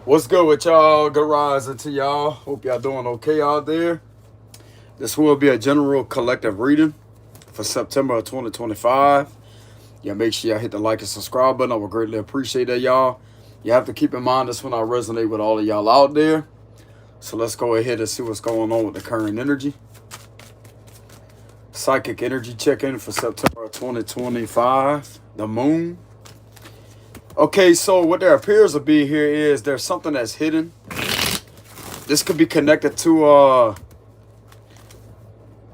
What's good with y'all? Good rising to y'all. Hope y'all doing okay out there. This will be a general collective reading for September of 2025. Yeah, make sure y'all hit the like and subscribe button. I would greatly appreciate that, y'all. You have to keep in mind this one I resonate with all of y'all out there. So let's go ahead and see what's going on with the current energy. Psychic energy check-in for September of 2025. The moon. Okay, so what there appears to be here is there's something that's hidden. This could be connected to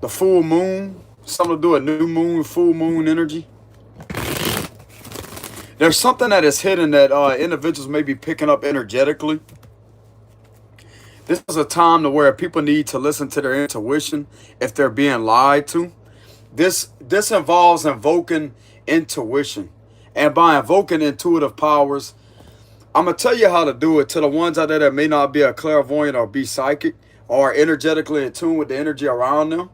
the full moon. Something to do with new moon, full moon energy. There's something that is hidden that individuals may be picking up energetically. This is a time to where people need to listen to their intuition if they're being lied to. This involves invoking intuition. And by invoking intuitive powers, I'm going to tell you how to do it to the ones out there that may not be a clairvoyant or be psychic or energetically in tune with the energy around them.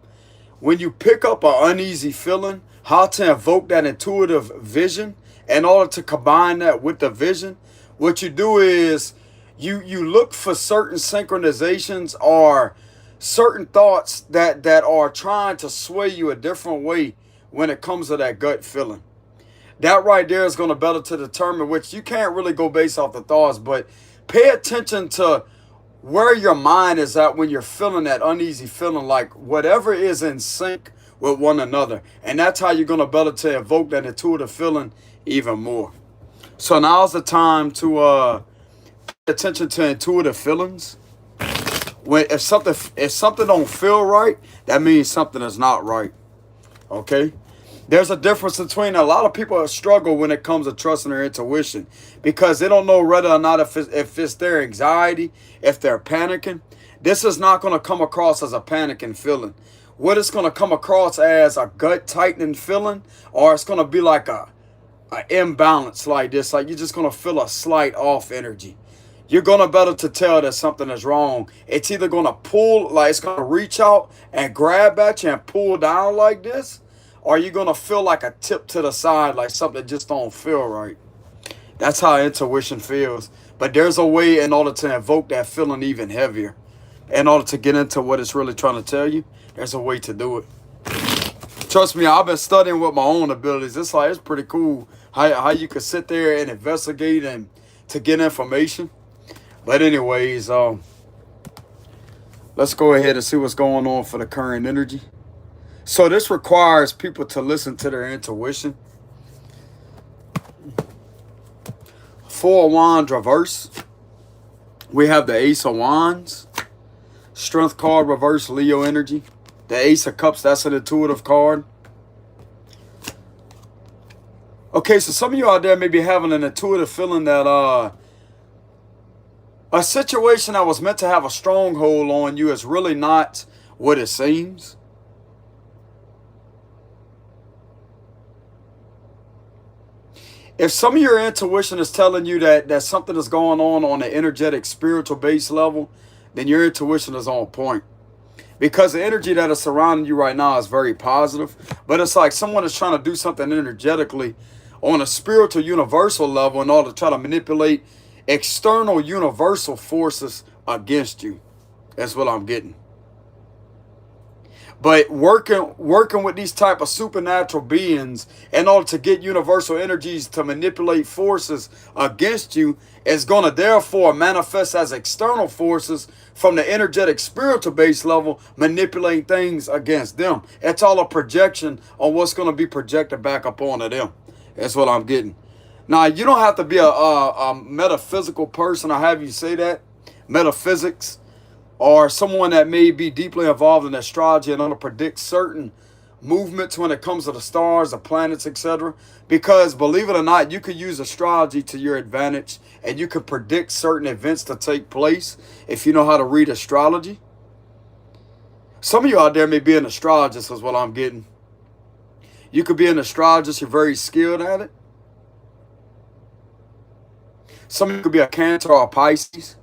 When you pick up an uneasy feeling, how to invoke that intuitive vision in order to combine that with the vision, what you do is you look for certain synchronizations or certain thoughts that are trying to sway you a different way when it comes to that gut feeling. That right there is going to better to determine, which you can't really go based off the thoughts, but pay attention to where your mind is at when you're feeling that uneasy feeling, like whatever is in sync with one another. And that's how you're going to better to evoke that intuitive feeling even more. So now's the time to pay attention to intuitive feelings. If something don't feel right, that means something is not right. Okay? There's a difference between a lot of people struggle when it comes to trusting their intuition because they don't know whether or not if it's their anxiety, if they're panicking. This is not going to come across as a panicking feeling. What it's going to come across as a gut tightening feeling, or it's going to be like a imbalance like this. Like you're just going to feel a slight off energy. You're going to better to tell that something is wrong. It's either going to pull, like it's going to reach out and grab at you and pull down like this, or you're going to feel like a tip to the side, like something just don't feel right. That's how intuition feels. But there's a way in order to invoke that feeling even heavier. In order to get into what it's really trying to tell you, there's a way to do it. Trust me, I've been studying with my own abilities. It's pretty cool how you can sit there and investigate and to get information. But anyways, let's go ahead and see what's going on for the current energy. So this requires people to listen to their intuition. Four of Wands reverse. We have the Ace of Wands. Strength card reverse, Leo energy. The Ace of Cups, that's an intuitive card. Okay, so some of you out there may be having an intuitive feeling that a situation that was meant to have a stronghold on you is really not what it seems. If some of your intuition is telling you that something is going on an energetic, spiritual base level, then your intuition is on point. Because the energy that is surrounding you right now is very positive. But it's like someone is trying to do something energetically on a spiritual universal level in order to try to manipulate external universal forces against you. That's what I'm getting. But working with these type of supernatural beings in order to get universal energies to manipulate forces against you is going to therefore manifest as external forces from the energetic spiritual base level, manipulating things against them. It's all a projection on what's going to be projected back up onto them. That's what I'm getting. Now, you don't have to be a metaphysical person or have you say that. Metaphysics. Or someone that may be deeply involved in astrology and want to predict certain movements when it comes to the stars, the planets, etc. Because believe it or not, you could use astrology to your advantage and you could predict certain events to take place if you know how to read astrology. Some of you out there may be an astrologist is what I'm getting. You could be an astrologist, you're very skilled at it. Some of you could be a Cancer or a Pisces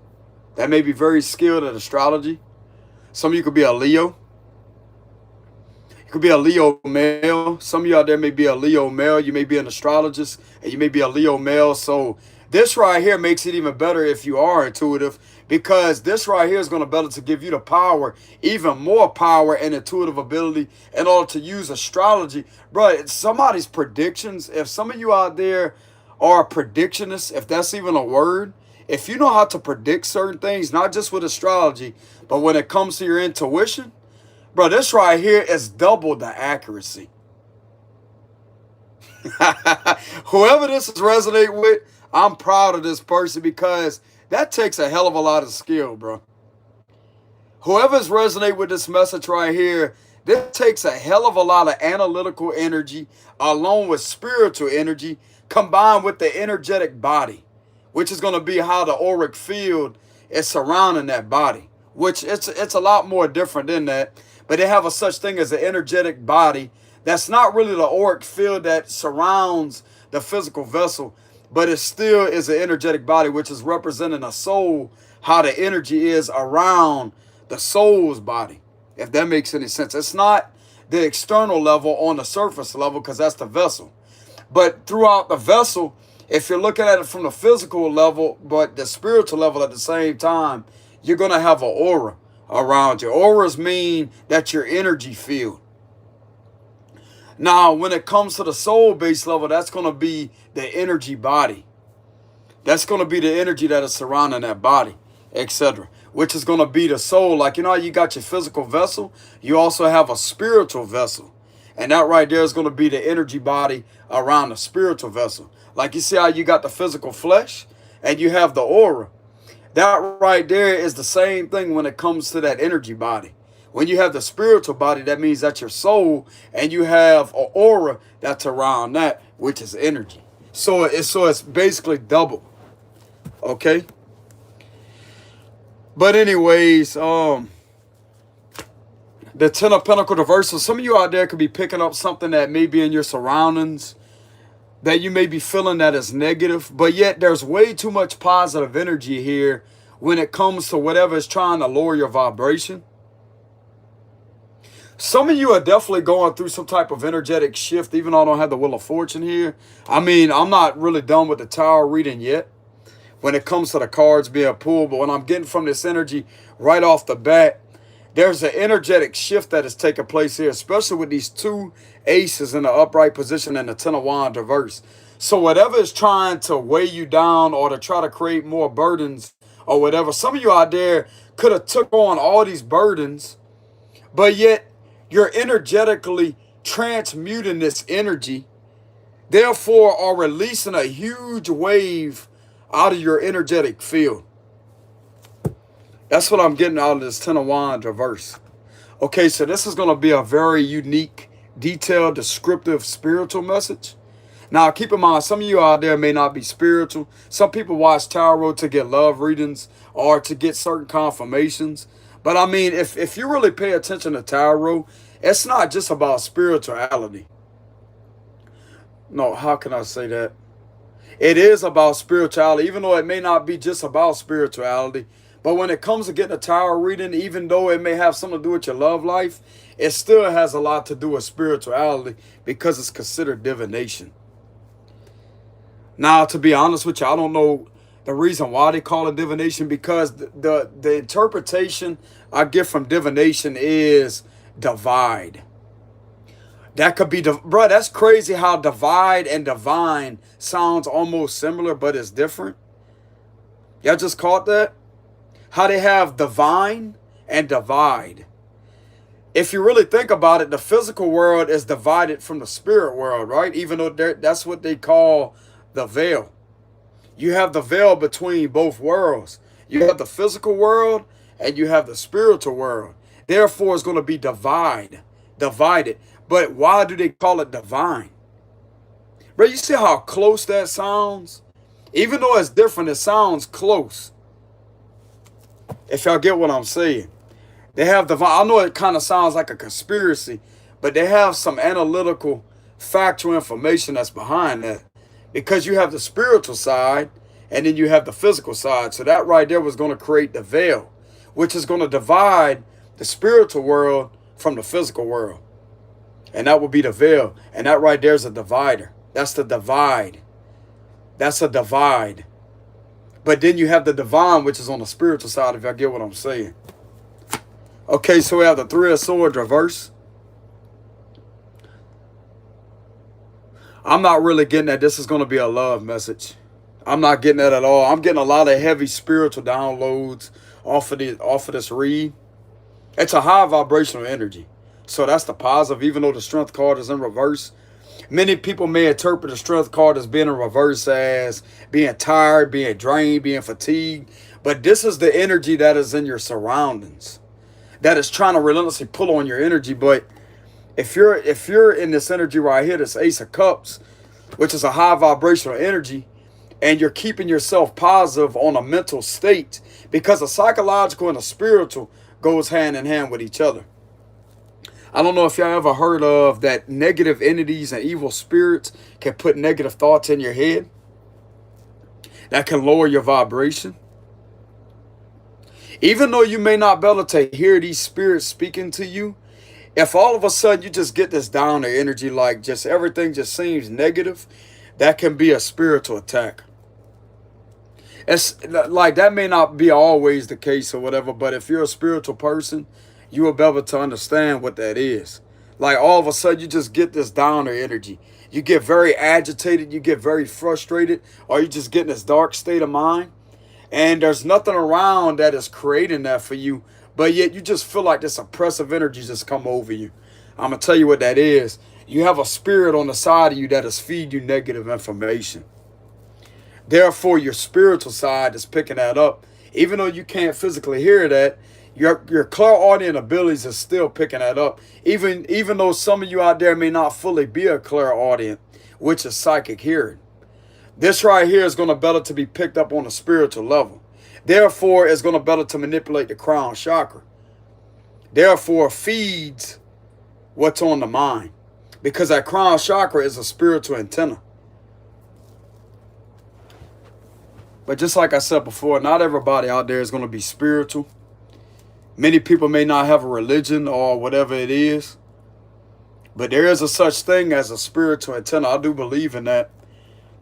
that may be very skilled at astrology. Some of you could be a Leo. You could be a Leo male. Some of you out there may be a Leo male. You may be an astrologist and you may be a Leo male. So This right here makes it even better if you are intuitive, because this right here is going to better to give you the power, even more power and intuitive ability in order to use astrology. Bro, it's somebody's predictions. If some of you out there are predictionists, if that's even a word, if you know how to predict certain things, not just with astrology, but when it comes to your intuition, bro, this right here is double the accuracy. Whoever this is resonate with, I'm proud of this person, because that takes a hell of a lot of skill, bro. Whoever's resonate with this message right here, this takes a hell of a lot of analytical energy along with spiritual energy combined with the energetic body, which is going to be how the auric field is surrounding that body, which it's a lot more different than that. But they have a such thing as an energetic body. That's not really the auric field that surrounds the physical vessel, but it still is an energetic body, which is representing a soul, how the energy is around the soul's body, if that makes any sense. It's not the external level on the surface level, because that's the vessel. But throughout the vessel, if you're looking at it from the physical level, but the spiritual level at the same time, you're going to have an aura around you. Auras mean that your energy field. Now, when it comes to the soul-based level, that's going to be the energy body. That's going to be the energy that is surrounding that body, etc., which is going to be the soul. Like, you know how you got your physical vessel? You also have a spiritual vessel. And that right there is going to be the energy body around the spiritual vessel. Like, you see how you got the physical flesh and you have the aura. That right there is the same thing when it comes to that energy body. When you have the spiritual body, that means that's your soul, and you have an aura that's around that, which is energy. So it's basically double. Okay? But anyways, the Ten of Pentacles reversal, some of you out there could be picking up something that may be in your surroundings that you may be feeling that is negative, but yet there's way too much positive energy here when it comes to whatever is trying to lower your vibration. Some of you are definitely going through some type of energetic shift, even though I don't have the Wheel of Fortune here. I mean, I'm not really done with the Tower reading yet when it comes to the cards being pulled, but when I'm getting from this energy right off the bat, there's an energetic shift that is taking place here, especially with these two aces in the upright position and the Ten of Wands reverse. So whatever is trying to weigh you down or to try to create more burdens or whatever, some of you out there could have took on all these burdens, but yet you're energetically transmuting this energy, therefore are releasing a huge wave out of your energetic field. That's what I'm getting out of this Ten of Wands reverse. Okay, so this is going to be a very unique, detailed, descriptive, spiritual message. Now, keep in mind, some of you out there may not be spiritual. Some people watch tarot to get love readings or to get certain confirmations. But I mean, if you really pay attention to tarot, it's not just about spirituality. No, how can I say that? It is about spirituality, even though it may not be just about spirituality. But when it comes to getting a tarot reading, even though it may have something to do with your love life, it still has a lot to do with spirituality because it's considered divination. Now, to be honest with you, I don't know the reason why they call it divination, because the interpretation I get from divination is divide. That could be, bro, that's crazy how divide and divine sounds almost similar, but it's different. Y'all just caught that? How they have divine and divide. If you really think about it, the physical world is divided from the spirit world, right? Even though that's what they call the veil. You have the veil between both worlds. You have the physical world and you have the spiritual world. Therefore, it's going to be divided. But why do they call it divine? Bro, you see how close that sounds? Even though it's different, it sounds close. If y'all get what I'm saying. They have divine. I know it kind of sounds like a conspiracy, but they have some analytical, factual information that's behind that. Because you have the spiritual side, and then you have the physical side. So that right there was going to create the veil, which is going to divide the spiritual world from the physical world. And that would be the veil. And that right there is a divider. That's the divide. That's a divide. But then you have the divine, which is on the spiritual side, if y'all get what I'm saying. Okay, so we have the Three of Swords reverse. I'm not really getting that this is going to be a love message. I'm not getting that at all. I'm getting a lot of heavy spiritual downloads off of this read. It's a high vibrational energy. So that's the positive, even though the strength card is in reverse. Many people may interpret the strength card as being in reverse as being tired, being drained, being fatigued. But this is the energy that is in your surroundings, that is trying to relentlessly pull on your energy. But if you're in this energy right here, this Ace of Cups, which is a high vibrational energy, and you're keeping yourself positive on a mental state, because a psychological and a spiritual goes hand in hand with each other. I don't know if y'all ever heard of that negative entities and evil spirits can put negative thoughts in your head. That can lower your vibration. Even though you may not be able to hear these spirits speaking to you, if all of a sudden you just get this downer energy, like just everything just seems negative, that can be a spiritual attack. It's like that may not be always the case or whatever, but if you're a spiritual person, you will be able to understand what that is. Like all of a sudden you just get this downer energy. You get very agitated, you get very frustrated, or you just get in this dark state of mind. And there's nothing around that is creating that for you, but yet you just feel like this oppressive energy just come over you. I'm going to tell you what that is. You have a spirit on the side of you that is feeding you negative information. Therefore, your spiritual side is picking that up. Even though you can't physically hear that, your clairaudient abilities is still picking that up. Even though some of you out there may not fully be a clairaudient, which is psychic hearing. This right here is going to better to be picked up on a spiritual level. Therefore, it's going to better to manipulate the crown chakra. Therefore, feeds what's on the mind. Because that crown chakra is a spiritual antenna. But just like I said before, not everybody out there is going to be spiritual. Many people may not have a religion or whatever it is. But there is a such thing as a spiritual antenna. I do believe in that.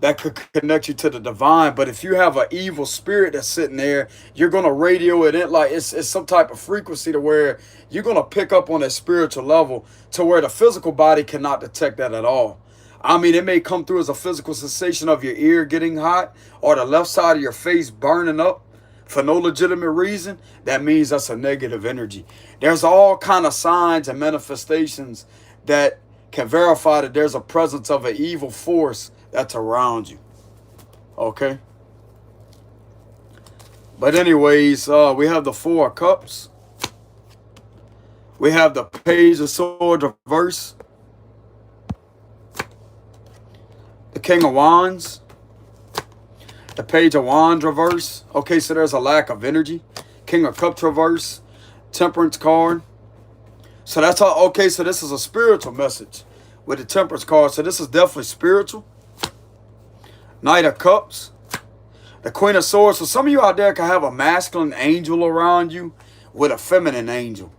That could connect you to the divine. But if you have an evil spirit that's sitting there, you're going to radio it in. Like it's some type of frequency to where you're going to pick up on that spiritual level to where the physical body cannot detect that at all. I mean, it may come through as a physical sensation of your ear getting hot or the left side of your face burning up for no legitimate reason. That means that's a negative energy. There's all kind of signs and manifestations that can verify that there's a presence of an evil force that's around you. Okay? But anyways, we have the Four of Cups. We have the Page of Swords reverse. The King of Wands. The Page of Wands reverse. Okay, so there's a lack of energy. King of Cups reverse. Temperance card. So that's all. Okay, so this is a spiritual message with the Temperance card. So this is definitely spiritual. Knight of Cups. The Queen of Swords. So some of you out there can have a masculine angel around you with a feminine angel.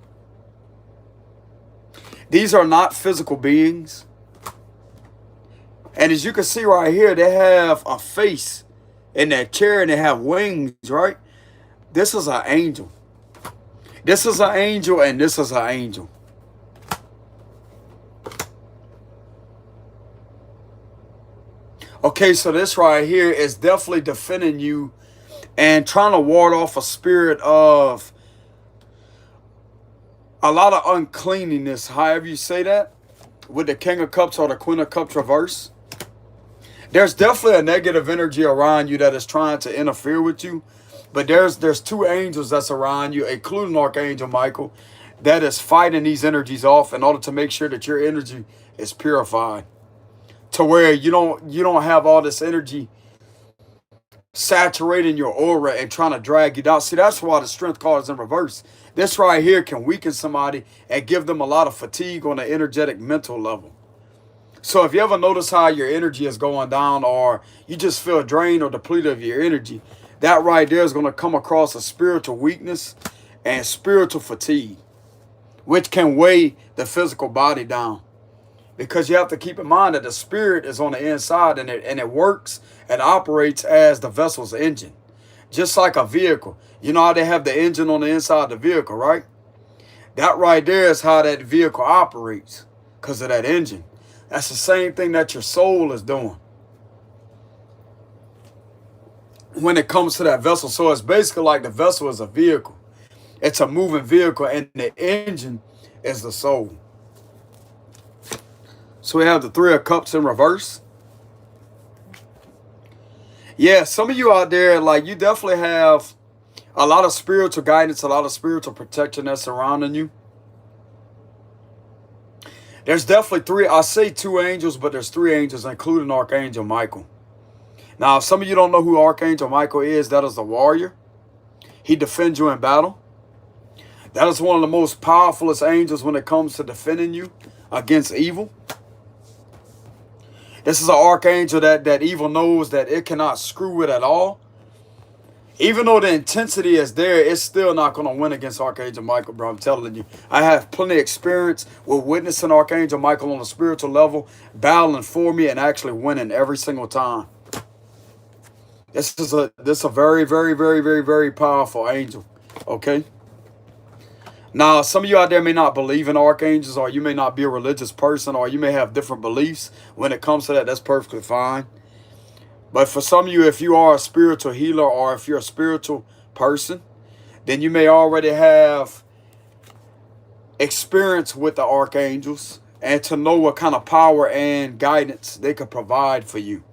These are not physical beings. And as you can see right here, they have a face in that chair and they have wings, right? This is an angel. This is an angel and this is an angel. Okay, so this right here is definitely defending you and trying to ward off a spirit of a lot of uncleanliness, however you say that, with the King of Cups or the Queen of Cups reverse. There's definitely a negative energy around you that is trying to interfere with you. But there's two angels that's around you, including Archangel Michael, that is fighting these energies off in order to make sure that your energy is purified. To where you don't have all this energy saturating your aura and trying to drag you down. See, that's why the strength card is in reverse. This right here can weaken somebody and give them a lot of fatigue on the energetic mental level. So if you ever notice how your energy is going down or you just feel drained or depleted of your energy, that right there is going to come across a spiritual weakness and spiritual fatigue, which can weigh the physical body down. Because you have to keep in mind that the spirit is on the inside and it works and operates as the vessel's engine. just like a vehicle. You know how they have the engine on the inside of the vehicle, right? That right there is how that vehicle operates because of that engine. That's the same thing that your soul is doing when it comes to that vessel. So it's basically like the vessel is a vehicle. It's a moving vehicle, and the engine is the soul. So we have the Three of Cups in reverse. Yeah, some of you out there, like, you definitely have a lot of spiritual guidance, a lot of spiritual protection that's surrounding you. There's definitely I say two angels, but there's three angels, including Archangel Michael. Now, if some of you don't know who Archangel Michael is, that is a warrior. He defends you in battle. That is one of the most powerfulest angels when it comes to defending you against evil. This is an archangel that evil knows that it cannot screw with at all. Even though the intensity is there, it's still not going to win against Archangel Michael, bro. I'm telling you. I have plenty of experience with witnessing Archangel Michael on a spiritual level, battling for me and actually winning every single time. This is a very, very, very, very, very powerful angel. Okay? Now, some of you out there may not believe in archangels, or you may not be a religious person, or you may have different beliefs when it comes to that. That's perfectly fine. But for some of you, if you are a spiritual healer or if you're a spiritual person, then you may already have experience with the archangels and to know what kind of power and guidance they could provide for you.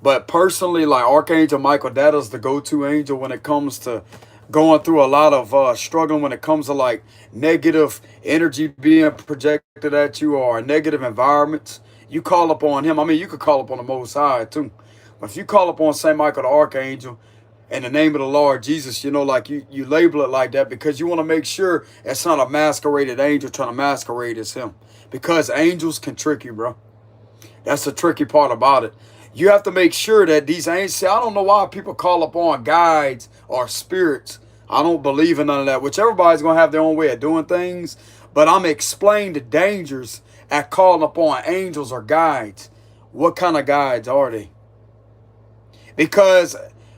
But personally, like Archangel Michael, that is the go-to angel when it comes to going through a lot of struggling when it comes to like negative energy being projected at you or negative environments. You call upon him. I mean, you could call upon the Most High too. But if you call upon St. Michael the Archangel in the name of the Lord Jesus, you know, like you label it like that because you want to make sure it's not a masqueraded angel trying to masquerade as him. Because angels can trick you, bro. That's the tricky part about it. You have to make sure that these angels, see, I don't know why people call upon guides or spirits. I don't believe in none of that, which everybody's going to have their own way of doing things. But I'm explaining the dangers at calling upon angels or guides. What kind of guides are they? Because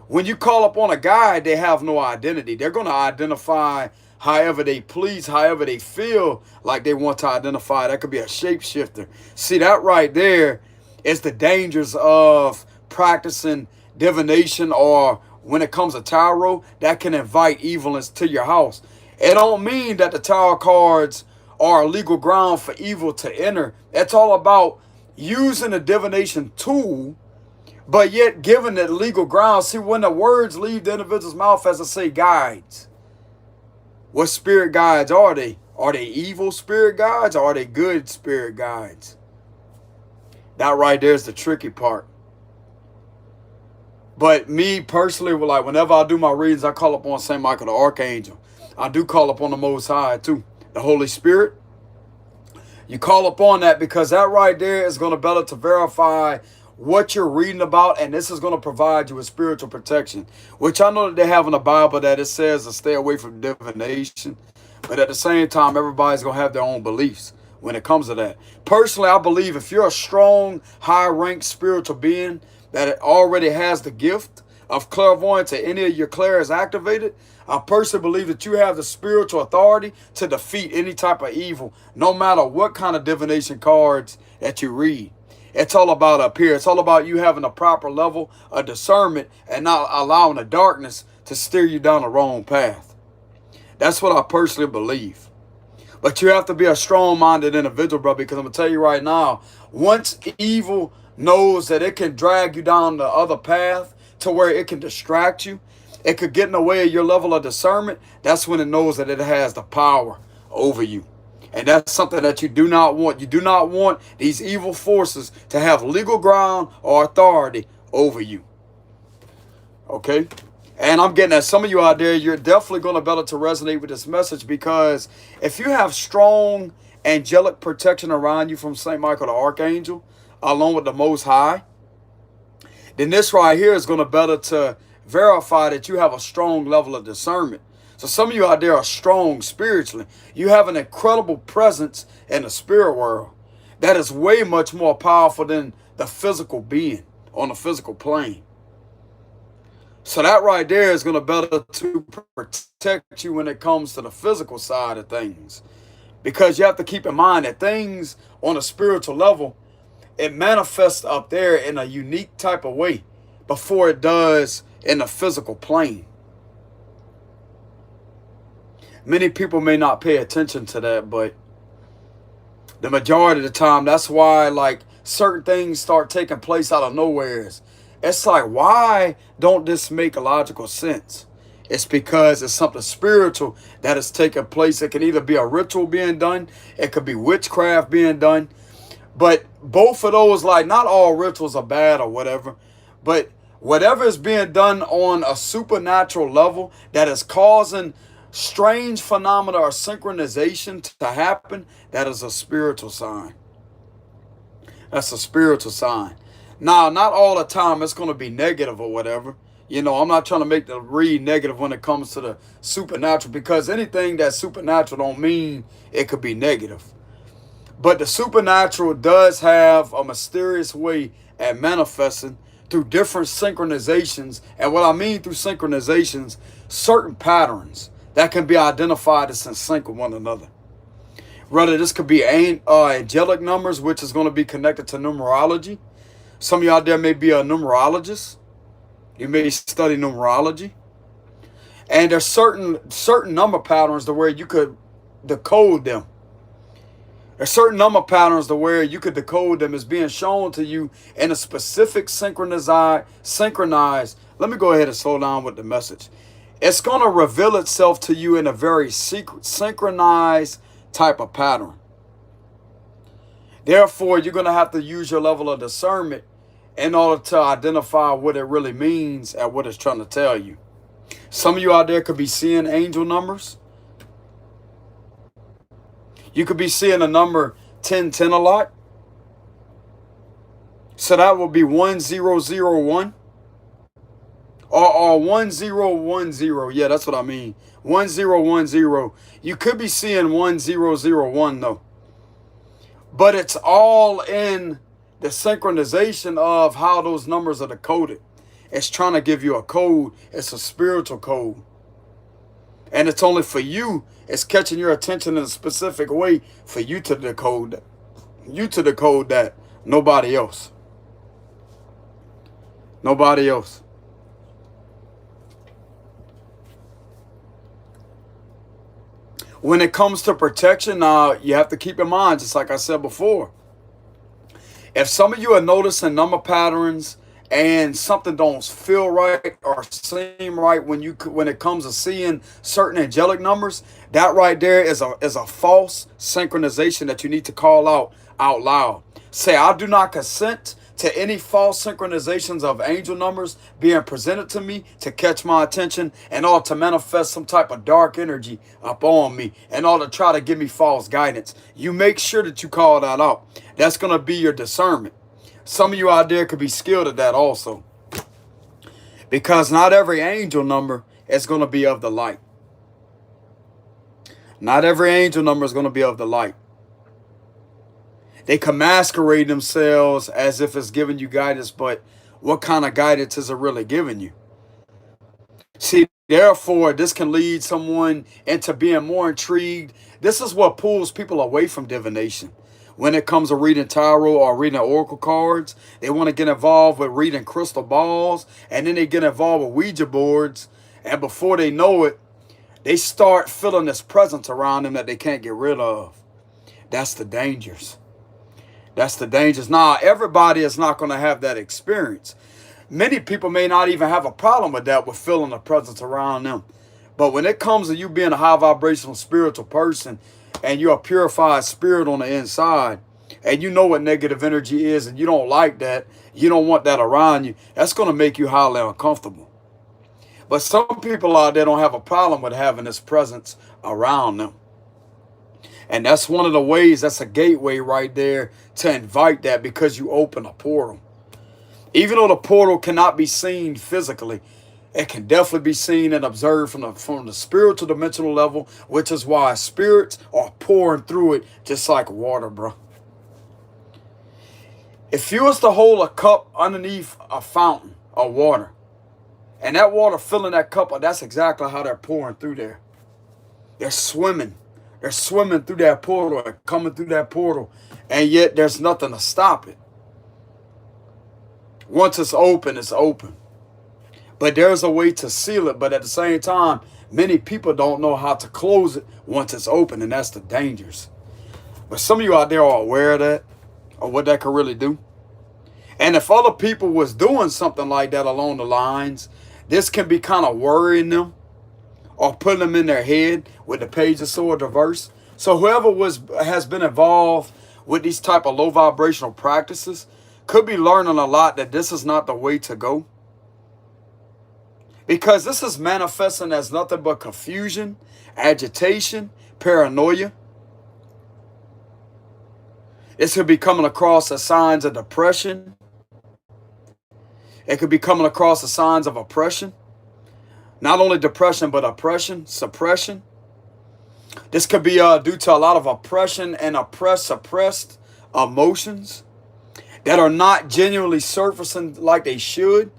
when you call upon a guide, they have no identity. They're going to identify however they please, however they feel like they want to identify. That could be a shapeshifter. See, that right there is the dangers of practicing divination, or when it comes to tarot, that can invite evil into your house. It don't mean that the tarot cards are a legal ground for evil to enter. It's all about using a divination tool, but yet giving it legal ground. See, when the words leave the individual's mouth, as I say, guides. What spirit guides are they? Are they evil spirit guides, or are they good spirit guides? That right there is the tricky part. But me personally, like whenever I do my readings, I call upon St. Michael the Archangel. I do call upon the Most High too, the Holy Spirit. You call upon that because that right there is going to better to verify what you're reading about, and this is going to provide you with spiritual protection, which I know that they have in the Bible that it says to stay away from divination. But at the same time, everybody's going to have their own beliefs when it comes to that. Personally, I believe if you're a strong, high-ranked spiritual being that it already has the gift of clairvoyance and any of your clair is activated, I personally believe that you have the spiritual authority to defeat any type of evil, no matter what kind of divination cards that you read. It's all about up here. It's all about you having a proper level of discernment and not allowing the darkness to steer you down the wrong path. That's what I personally believe. But you have to be a strong-minded individual, bro, because I'm going to tell you right now, once evil knows that it can drag you down the other path to where it can distract you, it could get in the way of your level of discernment, that's when it knows that it has the power over you. And that's something that you do not want. You do not want these evil forces to have legal ground or authority over you. Okay? And I'm getting at some of you out there, you're definitely going to better to resonate with this message, because if you have strong angelic protection around you from St. Michael the Archangel, along with the Most High, then this right here is going to better to verify that you have a strong level of discernment. So some of you out there are strong spiritually. You have an incredible presence in the spirit world that is way much more powerful than the physical being on the physical plane. So that right there is going to better to protect you when it comes to the physical side of things. Because you have to keep in mind that things on a spiritual level, it manifests up there in a unique type of way before it does in the physical plane. Many people may not pay attention to that, but the majority of the time, that's why like certain things start taking place out of nowhere. It's like, why don't this make logical sense? It's because it's something spiritual that is taking place. It can either be a ritual being done, it could be witchcraft being done. But both of those, like, not all rituals are bad or whatever, but whatever is being done on a supernatural level that is causing strange phenomena or synchronization to happen, that is a spiritual sign. That's a spiritual sign. Now, not all the time it's going to be negative or whatever. You know, I'm not trying to make the read negative when it comes to the supernatural, because anything that's supernatural don't mean it could be negative. But the supernatural does have a mysterious way at manifesting through different synchronizations. And what I mean through synchronizations, certain patterns that can be identified as in sync with one another. Rather, this could be angelic numbers, which is going to be connected to numerology. Some of you out there may be a numerologist. You may study numerology. And there's certain number patterns to where you could decode them. There's certain number patterns to where you could decode them as being shown to you in a specific synchronized. Let me go ahead and slow down with the message. It's going to reveal itself to you in a very synchronized type of pattern. Therefore, you're going to have to use your level of discernment in order to identify what it really means and what it's trying to tell you. Some of you out there could be seeing angel numbers. You could be seeing the number 1010 a lot. So that would be 1001. Or 1010. Yeah, that's what I mean. 1010. You could be seeing 1001 though. But it's all in the synchronization of how those numbers are decoded. It's trying to give you a code. It's a spiritual code. And it's only for you. It's catching your attention in a specific way for you to decode that. You to decode that. Nobody else. Nobody else. When it comes to protection, you have to keep in mind, just like I said before, if some of you are noticing number patterns and something don't feel right or seem right when it comes to seeing certain angelic numbers, that right there is a false synchronization that you need to call out loud. Say, I do not consent to any false synchronizations of angel numbers being presented to me to catch my attention and all to manifest some type of dark energy upon me and all to try to give me false guidance. You make sure that you call that out. That's going to be your discernment. Some of you out there could be skilled at that also. Because not every angel number is going to be of the light. Not every angel number is going to be of the light. They can masquerade themselves as if it's giving you guidance, but what kind of guidance is it really giving you? See, therefore, this can lead someone into being more intrigued. This is what pulls people away from divination. When it comes to reading tarot or reading oracle cards, they want to get involved with reading crystal balls, and then they get involved with Ouija boards, and before they know it, they start feeling this presence around them that they can't get rid of. That's the dangers. That's the dangers. Now, everybody is not going to have that experience. Many people may not even have a problem with that, with feeling a presence around them. But when it comes to you being a high vibrational spiritual person and you're a purified spirit on the inside and you know what negative energy is and you don't like that, you don't want that around you, that's going to make you highly uncomfortable. But some people out there don't have a problem with having this presence around them. And that's one of the ways, that's a gateway right there to invite that, because you open a portal. Even though the portal cannot be seen physically, it can definitely be seen and observed from the spiritual dimensional level, which is why spirits are pouring through it just like water, bro. If you was to hold a cup underneath a fountain of water And that water filling that cup, that's exactly how they're pouring through there. They're swimming. They're swimming through that portal and coming through that portal. And yet there's nothing to stop it. Once it's open, it's open. But there's a way to seal it. But at the same time, many people don't know how to close it once it's open. And that's the dangers. But some of you out there are aware of that, or what that could really do. And if other people was doing something like that along the lines, this can be kind of worrying them or putting them in their head with the Page of Swords reverse. So whoever has been involved with these type of low vibrational practices could be learning a lot that this is not the way to go. Because this is manifesting as nothing but confusion, agitation, paranoia. This could be coming across as signs of depression. It could be coming across as signs of oppression. Not only depression, but oppression, suppression. This could be due to a lot of oppression and suppressed emotions that are not genuinely surfacing like they should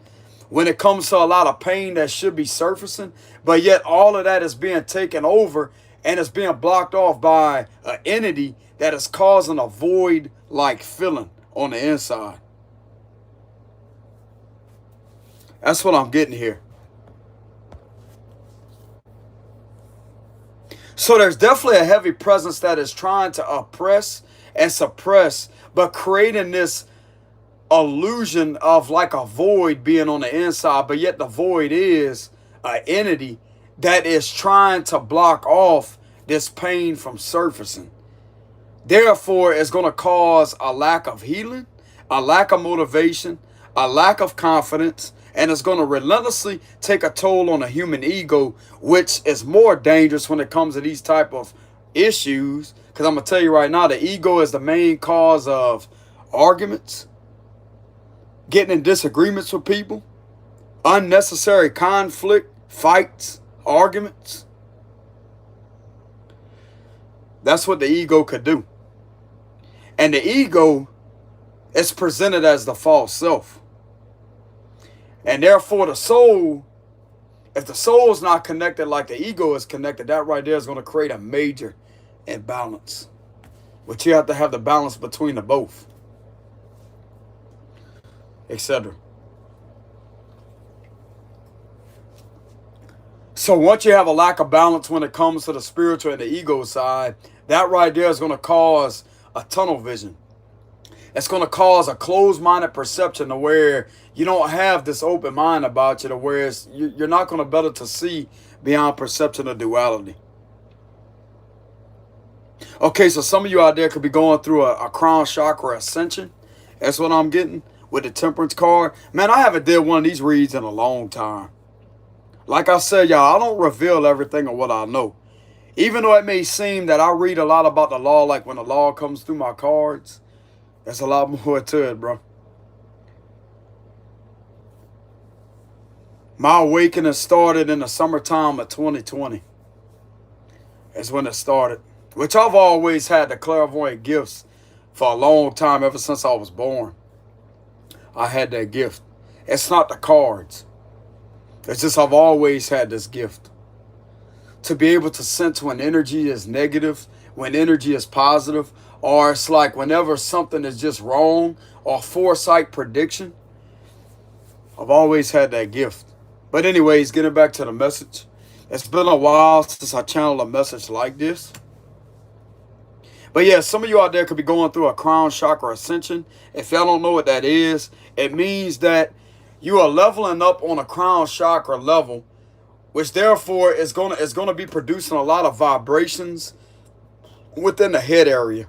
when it comes to a lot of pain that should be surfacing. But yet all of that is being taken over and it's being blocked off by an entity that is causing a void-like feeling on the inside. That's what I'm getting here. So there's definitely a heavy presence that is trying to oppress and suppress, but creating this illusion of like a void being on the inside, but yet the void is an entity that is trying to block off this pain from surfacing. Therefore, it's going to cause a lack of healing, a lack of motivation, a lack of confidence, and it's going to relentlessly take a toll on the human ego, which is more dangerous when it comes to these type of issues. Because I'm going to tell you right now, the ego is the main cause of arguments, getting in disagreements with people, unnecessary conflict, fights, arguments. That's what the ego could do. And the ego is presented as the false self. And therefore the soul, if the soul is not connected like the ego is connected, that right there is going to create a major imbalance. But you have to have the balance between the both, etc. So once you have a lack of balance when it comes to the spiritual and the ego side, that right there is going to cause a tunnel vision. It's going to cause a closed-minded perception to where you don't have this open mind about you, to where you're not going to be able to see beyond perception of duality. Okay, so some of you out there could be going through a crown chakra ascension. That's what I'm getting with the Temperance card. Man, I haven't did one of these reads in a long time. Like I said, y'all, I don't reveal everything of what I know. Even though it may seem that I read a lot about the law, like when the law comes through my cards, there's a lot more to it, bro. My awakening started in the summertime of 2020. That's when it started. Which I've always had the clairvoyant gifts for a long time, ever since I was born. I had that gift. It's not the cards. It's just I've always had this gift. To be able to sense when energy is negative, when energy is positive, or it's like whenever something is just wrong, or foresight prediction. I've always had that gift. But anyways, getting back to the message. It's been a while since I channeled a message like this. But yeah, some of you out there could be going through a crown chakra ascension. If y'all don't know what that is, it means that you are leveling up on a crown chakra level, which therefore is gonna be producing a lot of vibrations within the head area.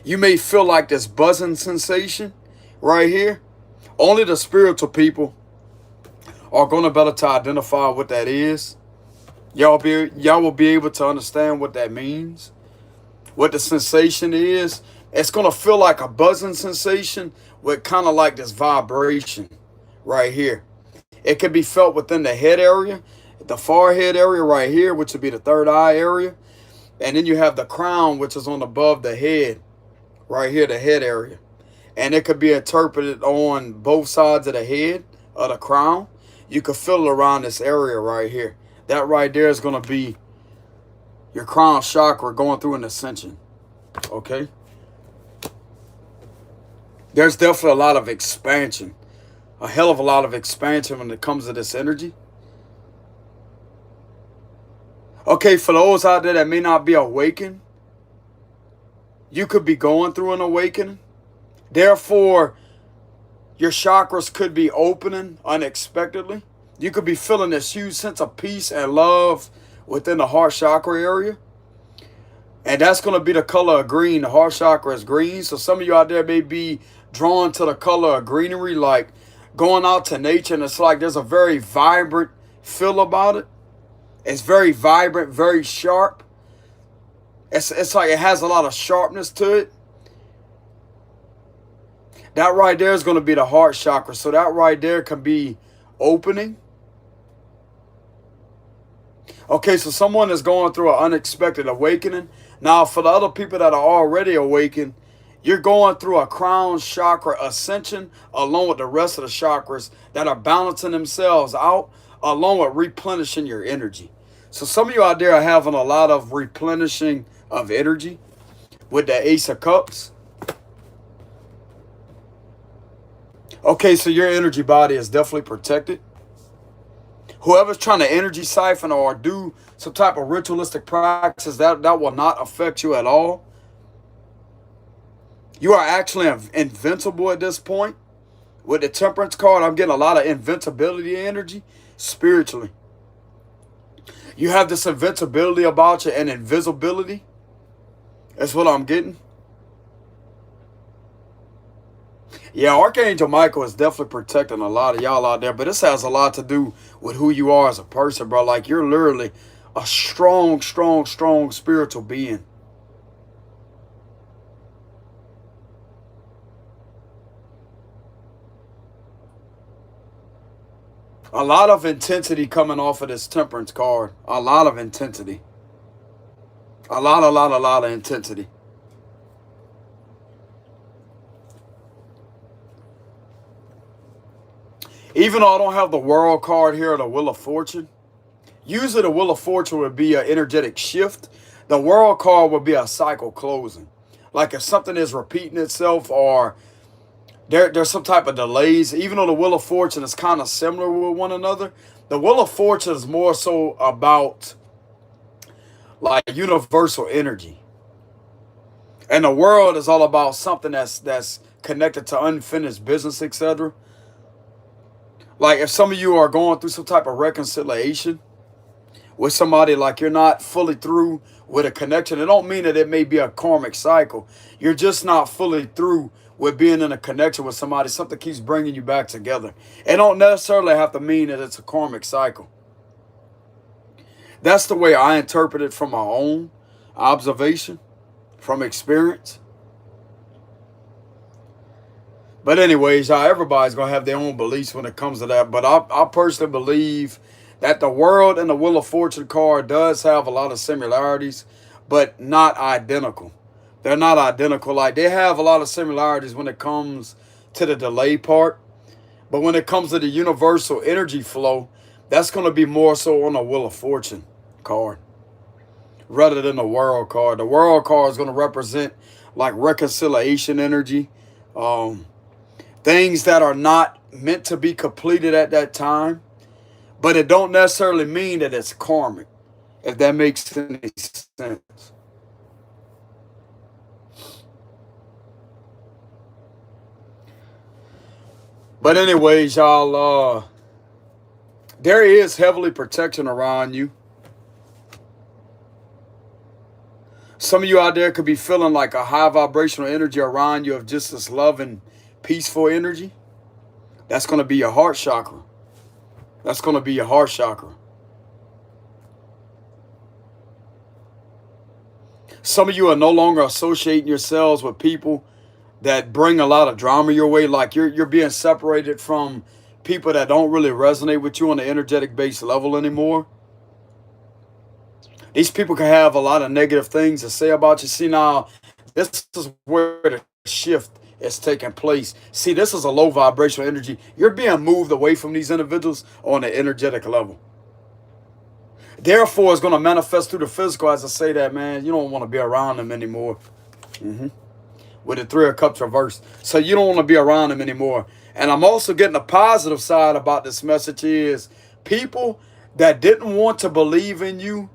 You may feel like this buzzing sensation right here. Only the spiritual people are gonna be able to identify what that is. Y'all will be able to understand what that means. What the sensation is. It's gonna feel like a buzzing sensation with kind of like this vibration right here. It can be felt within the head area, the forehead area right here, which would be the third eye area. And then you have the crown, which is on above the head, right here, the head area. And it could be interpreted on both sides of the head of the crown. You can feel it around this area right here. That right there is going to be your crown chakra going through an ascension. Okay? There's definitely a lot of expansion. A hell of a lot of expansion when it comes to this energy. Okay, for those out there that may not be awakened, you could be going through an awakening. Therefore, your chakras could be opening unexpectedly. You could be feeling this huge sense of peace and love within the heart chakra area. And that's going to be the color of green. The heart chakra is green. So some of you out there may be drawn to the color of greenery, like going out to nature. And it's like there's a very vibrant feel about it. It's very vibrant, very sharp. It's like it has a lot of sharpness to it. That right there is going to be the heart chakra. So that right there can be opening. Okay, so someone is going through an unexpected awakening. Now, for the other people that are already awakened, you're going through a crown chakra ascension along with the rest of the chakras that are balancing themselves out, along with replenishing your energy. So some of you out there are having a lot of replenishing of energy with the Ace of Cups. Okay, so your energy body is definitely protected. Whoever's trying to energy siphon or do some type of ritualistic practices, that will not affect you at all. You are actually invincible at this point. With the Temperance card, I'm getting a lot of invincibility energy spiritually. You have this invincibility about you and invisibility. That's what I'm getting. Yeah, Archangel Michael is definitely protecting a lot of y'all out there, but this has a lot to do with who you are as a person, bro. Like, you're literally a strong, strong, strong spiritual being. A lot of intensity coming off of this Temperance card. A lot of intensity. A lot of intensity. Even though I don't have the World card here or the Wheel of Fortune, usually the Wheel of Fortune would be an energetic shift. The World card would be a cycle closing. Like if something is repeating itself or there's some type of delays. Even though the Wheel of Fortune is kind of similar with one another, the Wheel of Fortune is more so about like universal energy. And the World is all about something that's connected to unfinished business, etc. Like if some of you are going through some type of reconciliation with somebody, like you're not fully through with a connection, it don't mean that it may be a karmic cycle. You're just not fully through with being in a connection with somebody. Something keeps bringing you back together. It don't necessarily have to mean that it's a karmic cycle. That's the way I interpret it from my own observation, from experience. But anyways, everybody's going to have their own beliefs when it comes to that. But I personally believe that the World and the Wheel of Fortune card does have a lot of similarities, but not identical. They're not identical. Like, they have a lot of similarities when it comes to the delay part. But when it comes to the universal energy flow, that's going to be more so on the Wheel of Fortune card rather than the World card. The World card is going to represent like reconciliation energy, things that are not meant to be completed at that time, but it don't necessarily mean that it's karmic, if that makes any sense. But anyways, y'all, there is heavily protection around you. Some of you out there could be feeling like a high vibrational energy around you of just this love and peaceful energy. That's going to be your heart chakra. That's going to be your heart chakra. Some of you are no longer associating yourselves with people that bring a lot of drama your way. Like you're being separated from people that don't really resonate with you on the energetic base level anymore. These people can have a lot of negative things to say about you. See, now, this is where the shift is taking place. See, this is a low vibrational energy. You're being moved away from these individuals on an energetic level. Therefore, it's going to manifest through the physical. As I say that, man, you don't want to be around them anymore. With the Three of Cups reversed. So you don't want to be around them anymore. And I'm also getting a positive side about this message is people that didn't want to believe in you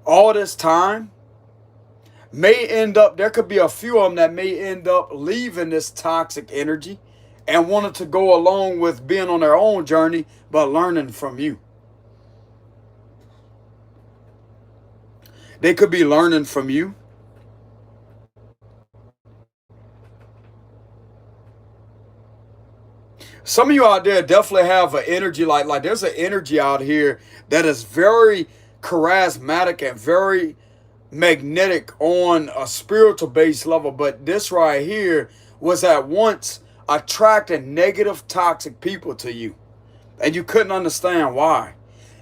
all this time may end up, there could be a few of them that may end up leaving this toxic energy and wanted to go along with being on their own journey, but learning from you. They could be learning from you. Some of you out there definitely have an energy like there's an energy out here that is very charismatic and very magnetic on a spiritual based level. But this right here was at once attracting negative, toxic people to you. And you couldn't understand why.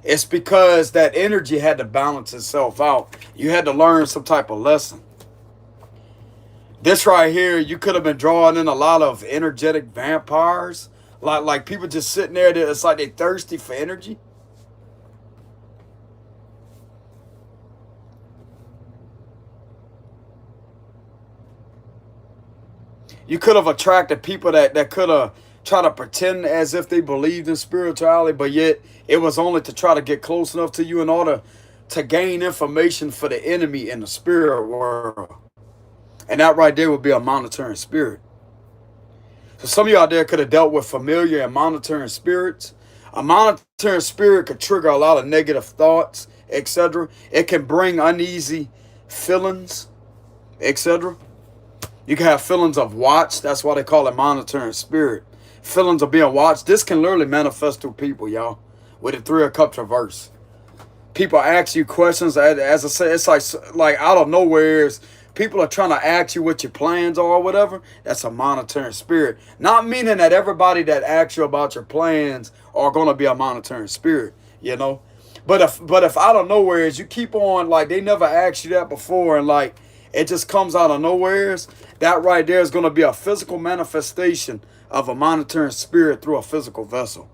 It's because that energy had to balance itself out. You had to learn some type of lesson. This right here, you could have been drawing in a lot of energetic vampires. Like people just sitting there, it's like they're thirsty for energy. You could have attracted people that could have tried to pretend as if they believed in spirituality, but yet it was only to try to get close enough to you in order to gain information for the enemy in the spirit world. And that right there would be a monitoring spirit. So some of you out there could have dealt with familiar and monitoring spirits. A monitoring spirit could trigger a lot of negative thoughts, etc. It can bring uneasy feelings, etc. You can have feelings of watch. That's why they call it monitoring spirit. Feelings of being watched. This can literally manifest through people, y'all. With the Three of Cups reverse. People ask you questions. As I said, it's like out of nowhere. People are trying to ask you what your plans are or whatever. That's a monitoring spirit. Not meaning that everybody that asks you about your plans are going to be a monitoring spirit, you know. But if out of nowhere you keep on, like they never asked you that before, and like it just comes out of nowhere, that right there is going to be a physical manifestation of a monitoring spirit through a physical vessel.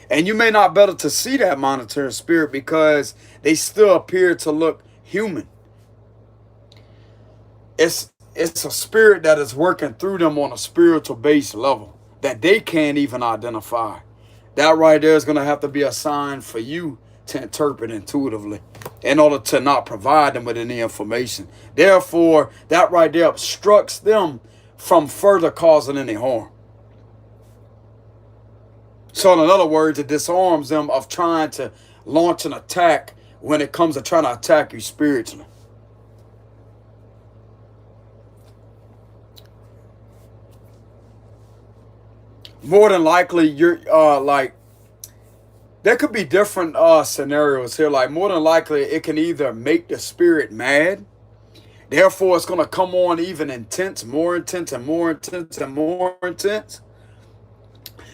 And you may not be able to see that monitoring spirit because they still appear to look human. It's a spirit that is working through them on a spiritual based level that they can't even identify. That right there is going to have to be a sign for you to interpret intuitively in order to not provide them with any information. Therefore, that right there obstructs them from further causing any harm. So in other words, it disarms them of trying to launch an attack when it comes to trying to attack you spiritually. More than likely, you're like, there could be different scenarios here. Like, more than likely, it can either make the spirit mad. Therefore, it's going to come on even intense, more intense and more intense and more intense.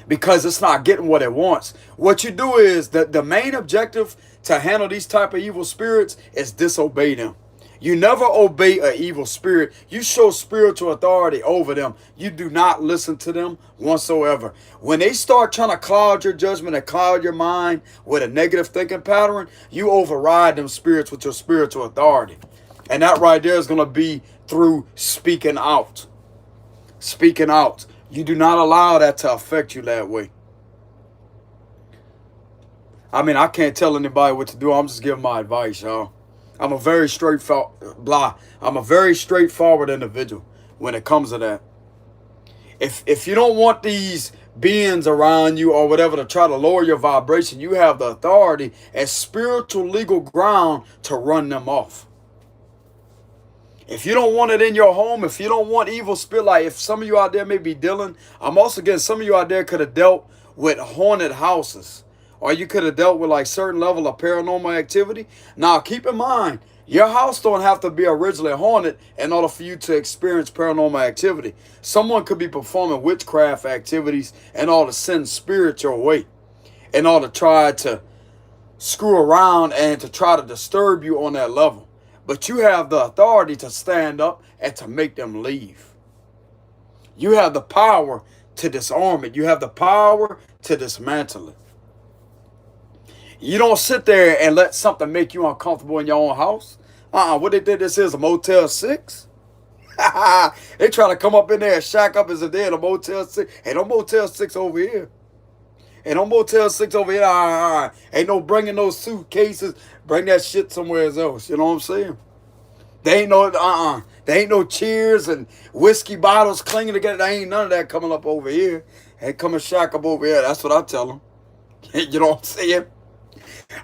Because it's not getting what it wants. What you do is that the main objective to handle these type of evil spirits is disobey them. You never obey an evil spirit. You show spiritual authority over them. You do not listen to them whatsoever. When they start trying to cloud your judgment and cloud your mind with a negative thinking pattern, you override them spirits with your spiritual authority. And that right there is going to be through speaking out. Speaking out. You do not allow that to affect you that way. I mean, I can't tell anybody what to do. I'm just giving my advice, y'all. I'm a very straightforward individual when it comes to that. If you don't want these beings around you or whatever to try to lower your vibration, you have the authority as spiritual legal ground to run them off. If you don't want it in your home, if you don't want evil spirit, like if some of you out there may be dealing, I'm also getting some of you out there could have dealt with haunted houses. Or you could have dealt with like certain level of paranormal activity. Now, keep in mind, your house don't have to be originally haunted in order for you to experience paranormal activity. Someone could be performing witchcraft activities in order to send spirit your way, in order to try to screw around and to try to disturb you on that level. But you have the authority to stand up and to make them leave. You have the power to disarm it. You have the power to dismantle it. You don't sit there and let something make you uncomfortable in your own house. What they did, this is a Motel 6. They try to come up in there and shack up as if they're in a Motel 6. Ain't no Motel 6 over here. Ain't no Motel 6 over here. Ain't no bringing those suitcases. Bring that shit somewhere else. You know what I'm saying? There ain't no, There ain't no cheers and whiskey bottles clinging together. There ain't none of that coming up over here. Ain't coming shack up over here. That's what I tell them. You know what I'm saying?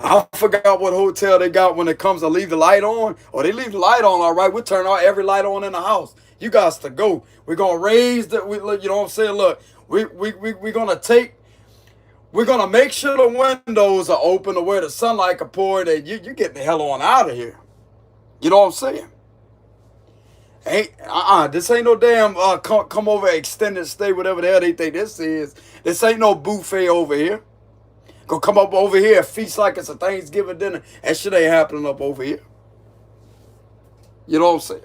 I forgot what hotel they got when it comes to leave the light on. Or they leave the light on, all right. We turn on every light on in the house. You guys to go. We're going to raise the, you know what I'm saying? Look, we're going to make sure the windows are open to where the sunlight can pour in, and you get the hell on out of here. You know what I'm saying? This ain't no damn come over extended stay, whatever the hell they think this is. This ain't no buffet over here. Go come up over here and feast like it's a Thanksgiving dinner. That shit ain't happening up over here. You know what I'm saying?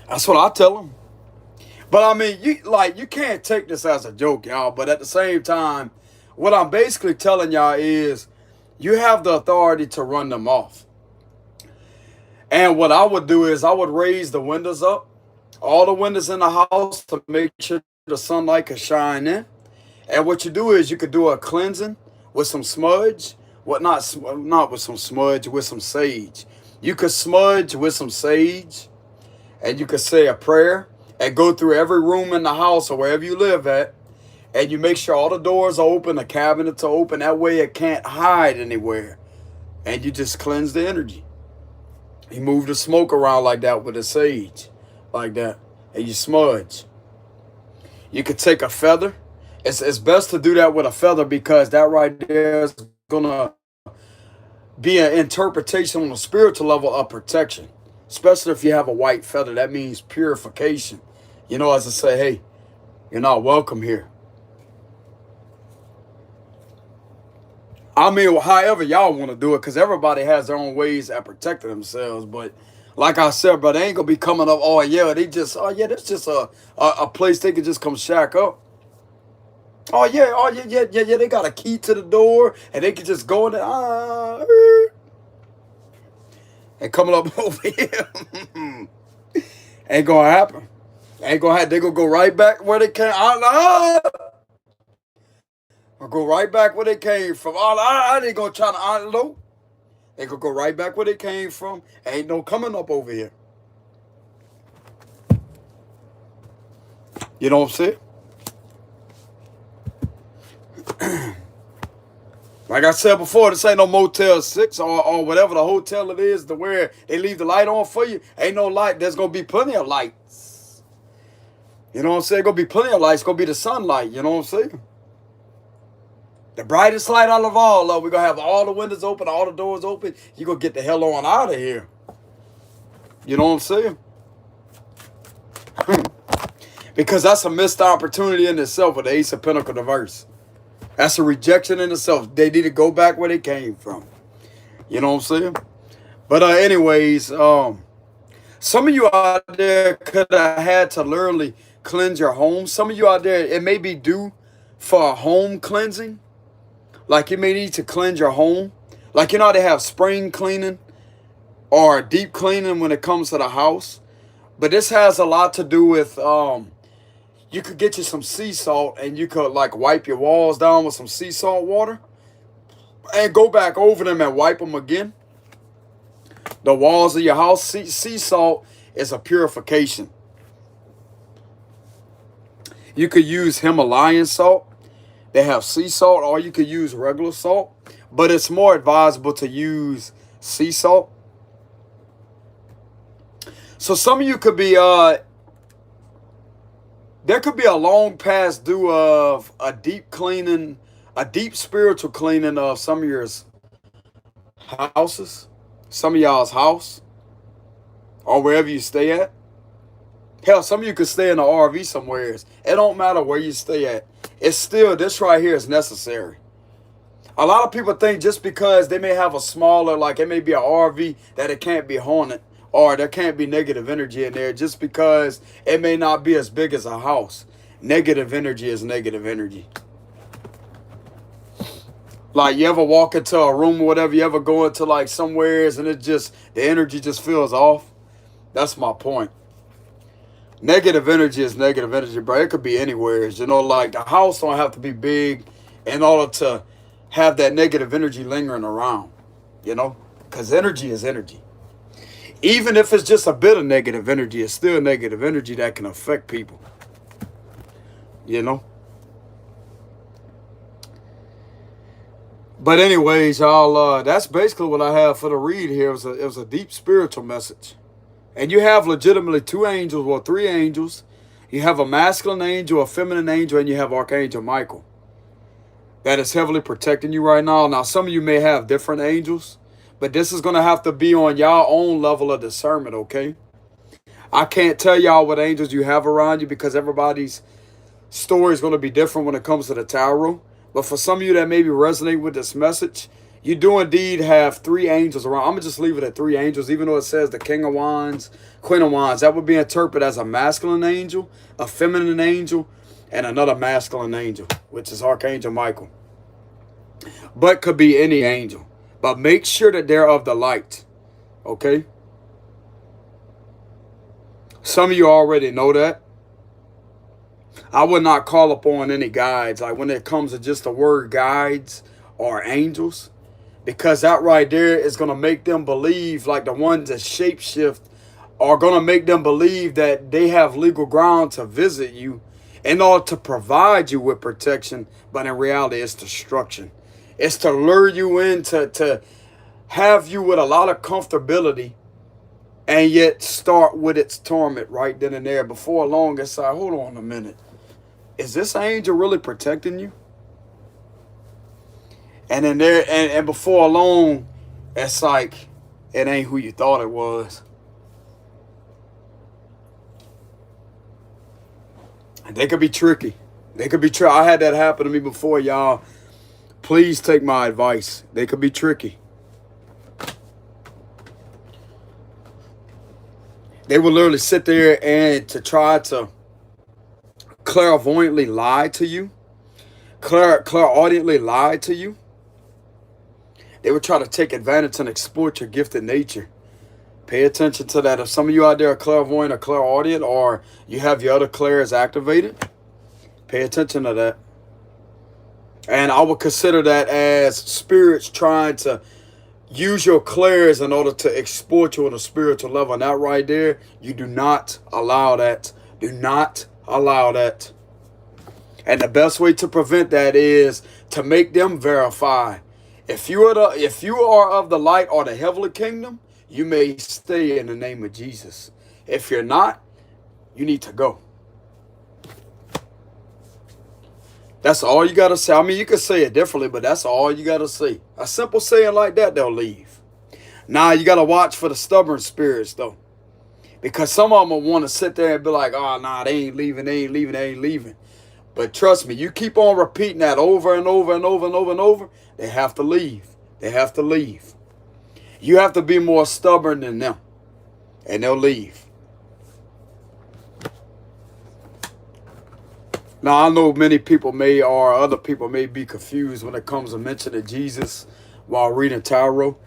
That's what I tell them. But I mean, you can't take this as a joke, y'all. But at the same time, what I'm basically telling y'all is you have the authority to run them off. And what I would do is I would raise the windows up, all the windows in the house, to make sure the sunlight can shine in. And what you do is you could do a cleansing with some smudge. Not with some smudge, with some sage. You could smudge with some sage, and you could say a prayer and go through every room in the house or wherever you live at, and you make sure all the doors are open, the cabinets are open. That way it can't hide anywhere. And you just cleanse the energy. You move the smoke around like that with the sage, like that, and you smudge. You could take a feather. It's best to do that with a feather, because that right there is going to be an interpretation on a spiritual level of protection. Especially if you have a white feather. That means purification. You know, as I say, hey, you're not welcome here. I mean, however y'all want to do it, because everybody has their own ways at protecting themselves. But like I said, bro, they ain't going to be coming up, that's just a place they could just come shack up. They got a key to the door, and they can just go in there, and coming up over here. Ain't going to happen. Ain't going to happen. They going to go right back where they came. Or go right back where they came from. They going to try to, they going to go right back where they came from. Ain't no coming up over here. You know what I'm saying? Like I said before, this ain't no Motel 6 or whatever the hotel it is to where they leave the light on for you. Ain't no light. There's going to be plenty of lights. You know what I'm saying? Going to be plenty of lights. Going to be the sunlight. You know what I'm saying? The brightest light out of all, we're going to have all the windows open, all the doors open. You're going to get the hell on out of here. You know what I'm saying? Because that's a missed opportunity in itself with the Ace of Pentacles reverse. That's a rejection in itself. They need to go back where they came from. You know what I'm saying? But anyways, some of you out there could have had to literally cleanse your home. Some of you out there, it may be due for a home cleansing. Like you may need to cleanse your home. Like, you know how they have spring cleaning or deep cleaning when it comes to the house. But this has a lot to do with, you could get you some sea salt and you could like wipe your walls down with some sea salt water. And go back over them and wipe them again. The walls of your house, sea salt is a purification. You could use Himalayan salt. They have sea salt, or you could use regular salt. But it's more advisable to use sea salt. So some of you could be, there could be a long past due of a deep cleaning, a deep spiritual cleaning of some of your houses, some of y'all's house, or wherever you stay at. Hell, some of you could stay in an RV somewhere. It don't matter where you stay at. It's still, this right here is necessary. A lot of people think just because they may have a smaller, like it may be a RV, that it can't be haunted or there can't be negative energy in there just because it may not be as big as a house. Negative energy is negative energy. Like you ever walk into a room or whatever, you ever go into like somewheres and it just, the energy just feels off. That's my point. Negative energy is negative energy, bro. It could be anywhere. You know, like the house don't have to be big in order to have that negative energy lingering around, you know, because energy is energy. Even if it's just a bit of negative energy, it's still negative energy that can affect people, you know. But anyways, y'all, that's basically what I have for the read here. It was a deep spiritual message. And you have legitimately two angels, or three angels. You have a masculine angel, a feminine angel, and you have Archangel Michael. That is heavily protecting you right now. Now, some of you may have different angels, but this is going to have to be on y'all own level of discernment, okay? I can't tell y'all what angels you have around you because everybody's story is going to be different when it comes to the tarot. But for some of you that maybe resonate with this message, you do indeed have three angels around. I'm going to just leave it at three angels, even though it says the King of Wands, Queen of Wands. That would be interpreted as a masculine angel, a feminine angel, and another masculine angel, which is Archangel Michael. But could be any angel. But make sure that they're of the light, okay? Some of you already know that. I would not call upon any guides, like when it comes to just the word guides or angels, because that right there is going to make them believe, like the ones that shapeshift are going to make them believe that they have legal ground to visit you in order to provide you with protection, but in reality it's destruction. It's to lure you in, to have you with a lot of comfortability and yet start with its torment right then and there. Before long, it's like, hold on a minute. Is this angel really protecting you? And then there, and before long, it's like, it ain't who you thought it was. And they could be tricky. They could be tricky. I had that happen to me before, y'all. Please take my advice. They could be tricky. They will literally sit there and to try to clairvoyantly lie to you. Clairaudiently lie to you. They would try to take advantage and exploit your gifted nature. Pay attention to that. If some of you out there are clairvoyant or clairaudient, or you have your other clairs activated, pay attention to that. And I would consider that as spirits trying to use your clairs in order to exploit you on a spiritual level. And that right there, you do not allow that. Do not allow that. And the best way to prevent that is to make them verify. If you are of the light or the heavenly kingdom, you may stay in the name of Jesus. If you're not, you need to go. That's all you got to say. I mean, you can say it differently, but that's all you got to say. A simple saying like that, they'll leave. Now, you got to watch for the stubborn spirits, though. Because some of them will want to sit there and be like, oh, nah, they ain't leaving, they ain't leaving, they ain't leaving. But trust me, you keep on repeating that over and over and over and over and over, they have to leave. They have to leave. You have to be more stubborn than them, and they'll leave. Now, I know many people may, or other people may be confused when it comes to mentioning Jesus while reading tarot.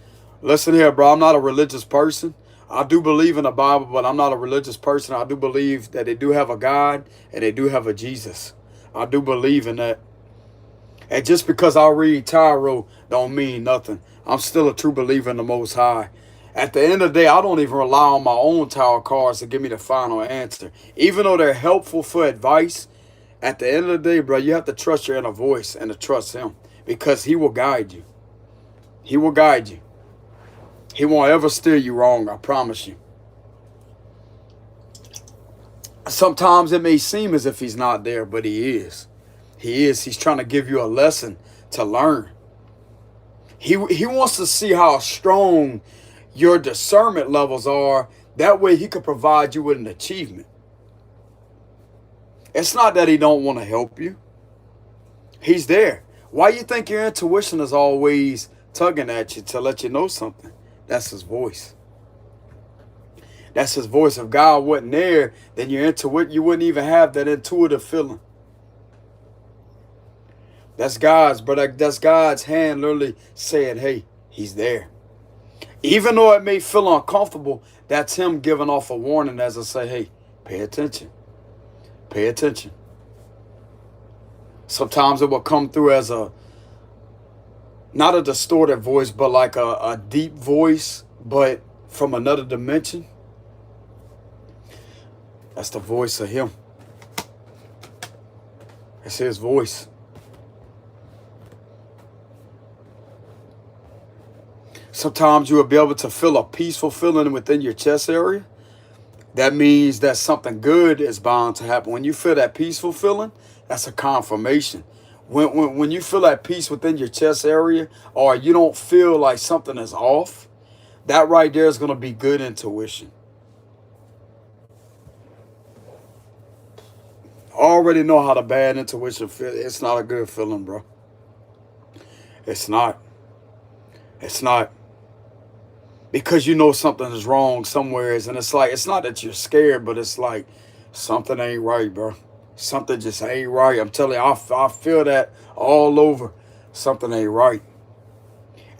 Listen here, bro, I'm not a religious person. I do believe in the Bible, but I'm not a religious person. I do believe that they do have a God and they do have a Jesus. I do believe in that. And just because I read tarot don't mean nothing. I'm still a true believer in the Most High. At the end of the day, I don't even rely on my own tarot cards to give me the final answer. Even though they're helpful for advice, at the end of the day, bro, you have to trust your inner voice and to trust him. Because he will guide you. He will guide you. He won't ever steer you wrong, I promise you. Sometimes it may seem as if he's not there, but he is. He is. He's trying to give you a lesson to learn. He wants to see how strong your discernment levels are. That way he could provide you with an achievement. It's not that he don't want to help you. He's there. Why you think your intuition is always tugging at you to let you know something? That's his voice. That's his voice. If God wasn't there, then your intuition, you wouldn't even have that intuitive feeling. That's God's, but that's God's hand literally saying, hey, he's there. Even though it may feel uncomfortable, that's him giving off a warning as I say, hey, pay attention. Pay attention. Sometimes it will come through as not a distorted voice, but like a deep voice, but from another dimension. That's the voice of him. It's his voice. Sometimes you will be able to feel a peaceful feeling within your chest area. That means that something good is bound to happen. When you feel that peaceful feeling, that's a confirmation. When you feel that peace within your chest area, or you don't feel like something is off, that right there is going to be good intuition. I already know how the bad intuition feels. It's not a good feeling, bro. It's not. It's not. Because you know something is wrong somewhere, and it's like, it's not that you're scared, but it's like something ain't right, bro. Something just ain't right. I'm telling you, I feel that all over. Something ain't right.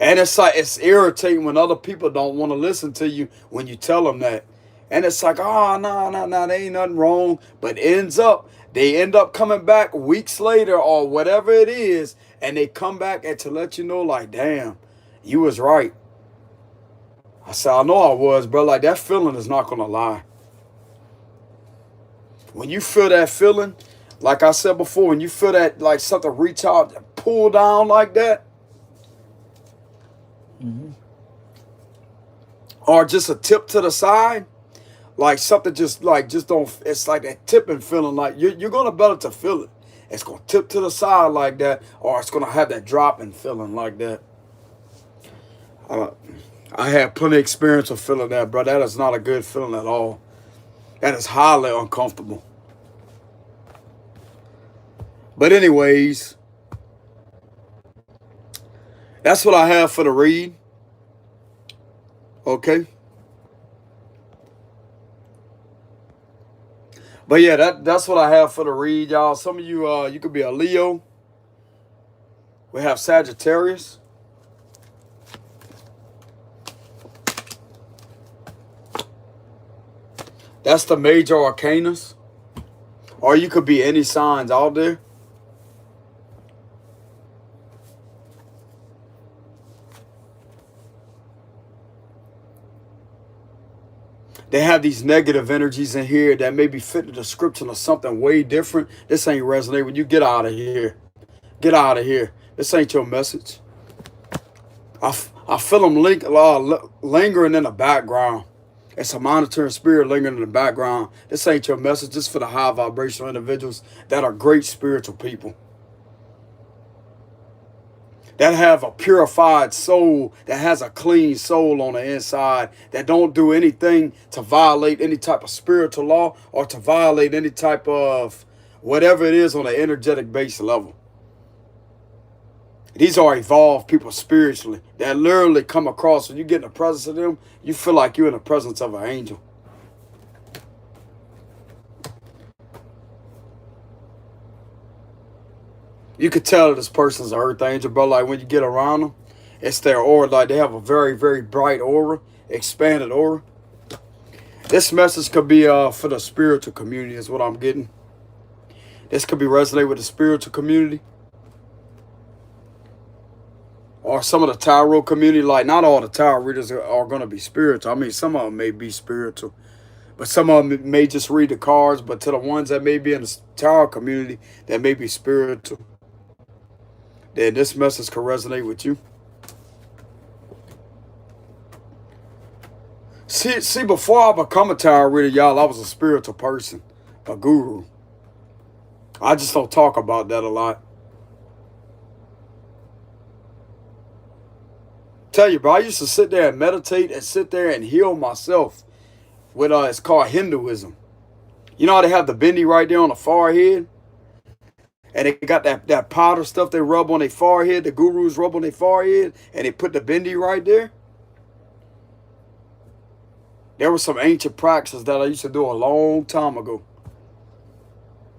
And it's like, it's irritating when other people don't want to listen to you when you tell them that. And it's like, oh, no, there ain't nothing wrong. But they end up coming back weeks later or whatever it is, and they come back and to let you know, like, damn, you was right. I said, I know I was, bro. Like, that feeling is not going to lie. When you feel that feeling, like I said before, when you feel that, like something reach out, pull down like that, or just a tip to the side, like something just don't, it's like that tipping feeling, like you're going to better to feel it. It's going to tip to the side like that, or it's going to have that dropping feeling like that. I had plenty of experience of feeling that, bro. That is not a good feeling at all. That is highly uncomfortable. But anyways, that's what I have for the read. Okay. But yeah, that's what I have for the read, y'all. Some of you, you could be a Leo. We have Sagittarius. That's the major arcanas. Or you could be any signs out there. They have these negative energies in here that maybe fit the description of something way different. This ain't resonating with you. Get out of here. Get out of here. This ain't your message. I feel them lingering in the background. It's a monitoring spirit lingering in the background. This ain't your message. This is for the high vibrational individuals that are great spiritual people. That have a purified soul, that has a clean soul on the inside, that don't do anything to violate any type of spiritual law or to violate any type of whatever it is on an energetic base level. These are evolved people spiritually that literally come across, when you get in the presence of them, you feel like you're in the presence of an angel. You could tell this person's an earth angel, bro. Like when you get around them, it's their aura. Like they have a very, very bright aura, expanded aura. This message could be for the spiritual community is what I'm getting. This could be resonate with the spiritual community. Or some of the tarot community. Like not all the tarot readers are going to be spiritual. I mean, some of them may be spiritual. But some of them may just read the cards. But to the ones that may be in the tarot community, that may be spiritual, then this message can resonate with you. See, before I become a tarot reader, y'all, I was a spiritual person, a guru. I just don't talk about that a lot. Tell you, bro, I used to sit there and meditate and sit there and heal myself with, it's called Hinduism. You know how they have the bindi right there on the forehead? And they got that powder stuff they rub on their forehead, the gurus rub on their forehead, and they put the bindi right there. There was some ancient practices that I used to do a long time ago.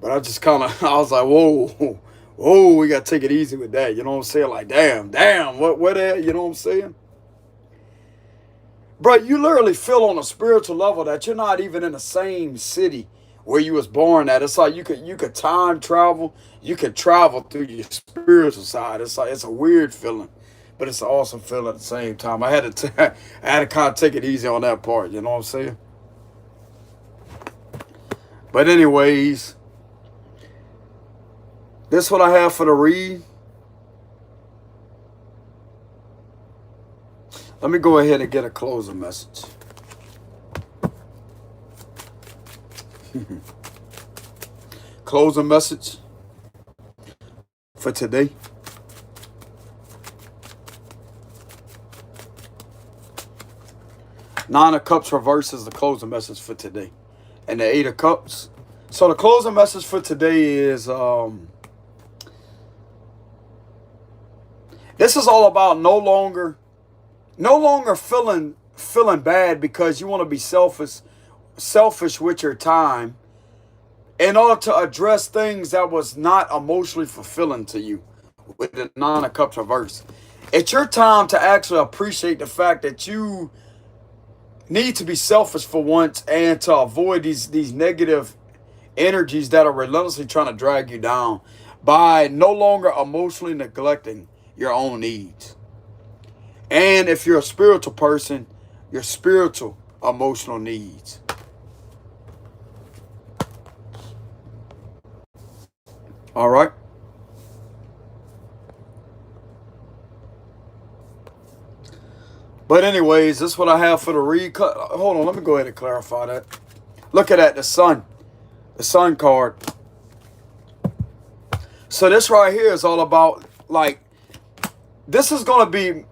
But I just kind of, I was like, whoa, whoa, we got to take it easy with that. You know what I'm saying? Like, damn, what that? You know what I'm saying? Bro, you literally feel on a spiritual level that you're not even in the same city where you was born at. It's like you could time travel. You could travel through your spiritual side. It's like, it's a weird feeling, but it's an awesome feeling at the same time. I had to I had to kind of take it easy on that part. You know what I'm saying? But anyways, this is what I have for the read. Let me go ahead and get a closing message. Closing message for today. Nine of Cups reverse is the closing message for today. And the Eight of Cups. So the closing message for today is this is all about no longer feeling bad because you want to be selfish with your time in order to address things that was not emotionally fulfilling to you with the Nine of Cups reverse. It's your time to actually appreciate the fact that you need to be selfish for once and to avoid these negative energies that are relentlessly trying to drag you down by no longer emotionally neglecting your own needs. And if you're a spiritual person, your spiritual emotional needs. All right. But anyways, this is what I have for the read. Hold on, let me go ahead and clarify that. Look at that, the sun. The sun card. So this right here is all about, like, this is going to be,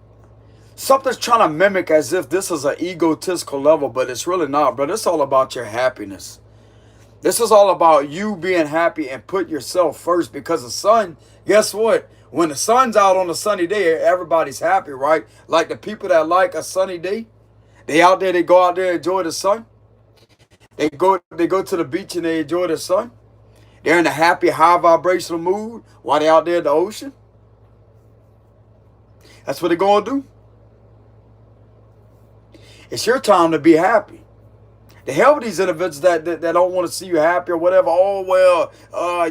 something's trying to mimic as if this is an egotistical level, but it's really not, bro. It's all about your happiness. This is all about you being happy and put yourself first, because the sun, guess what? When the sun's out on a sunny day, everybody's happy, right? Like the people that like a sunny day, they out there, they go out there and enjoy the sun. They go to the beach and they enjoy the sun. They're in a happy, high vibrational mood while they're out there in the ocean. That's what they're going to do. It's your time to be happy. The hell with these individuals that don't want to see you happy or whatever. Oh, well,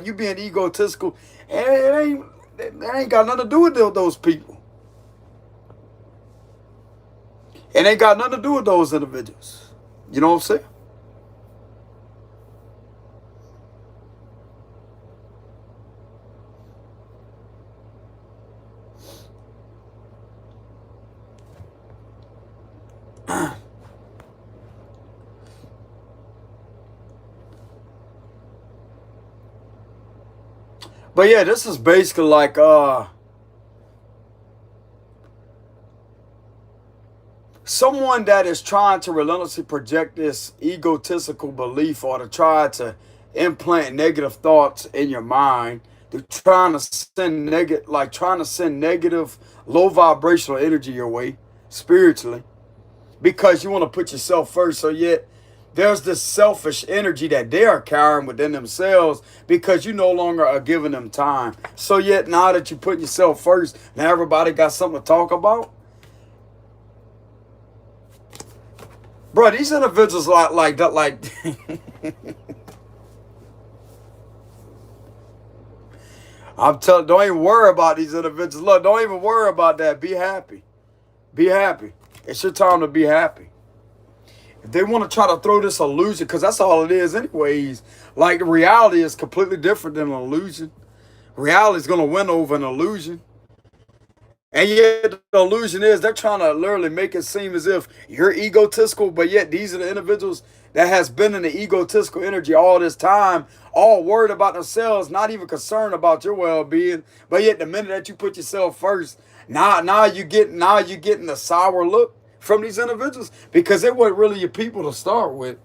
you being egotistical. And it ain't got nothing to do with those people. It ain't got nothing to do with those individuals. You know what I'm saying? But yeah, this is basically like someone that is trying to relentlessly project this egotistical belief or to try to implant negative thoughts in your mind. They're trying to send negative, low vibrational energy your way spiritually because you want to put yourself first. So yet there's this selfish energy that they are carrying within themselves because you no longer are giving them time. So yet now that you put yourself first, now everybody got something to talk about. Bro, these individuals like that, like I'm telling, don't even worry about these individuals. Look, don't even worry about that. Be happy. Be happy. It's your time to be happy. If they want to try to throw this illusion, because that's all it is anyways, like the reality is completely different than an illusion. Reality is going to win over an illusion. And yet the illusion is they're trying to literally make it seem as if you're egotistical, but yet these are the individuals that has been in the egotistical energy all this time, all worried about themselves, not even concerned about your well-being. But yet the minute that you put yourself first, now you're getting the sour look from these individuals because they weren't really your people to start with.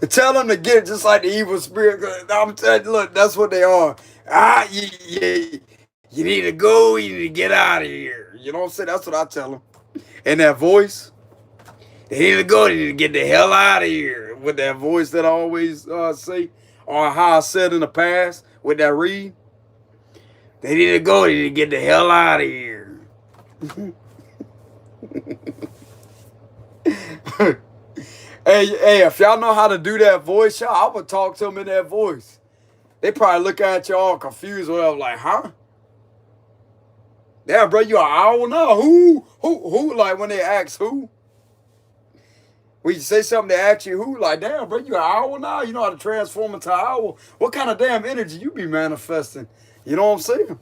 Tell them to get just like the evil spirit. I'm telling you, look, that's what they are. You need to go. You need to get out of here. You know what I'm saying? That's what I tell them. And that voice, they need to go. They need to get the hell out of here. With that voice that I always say, or how I said in the past with that read, they need to go. They need to get the hell out of here. Hey, if y'all know how to do that voice, y'all, I would talk to them in that voice. They probably look at you all confused, whatever, like, huh? Yeah, bro, you an owl now? Who? Like when they ask who? When you say something, they ask you who? Like, damn, bro, you an owl now? You know how to transform into an owl? What kind of damn energy you be manifesting? You know what I'm saying?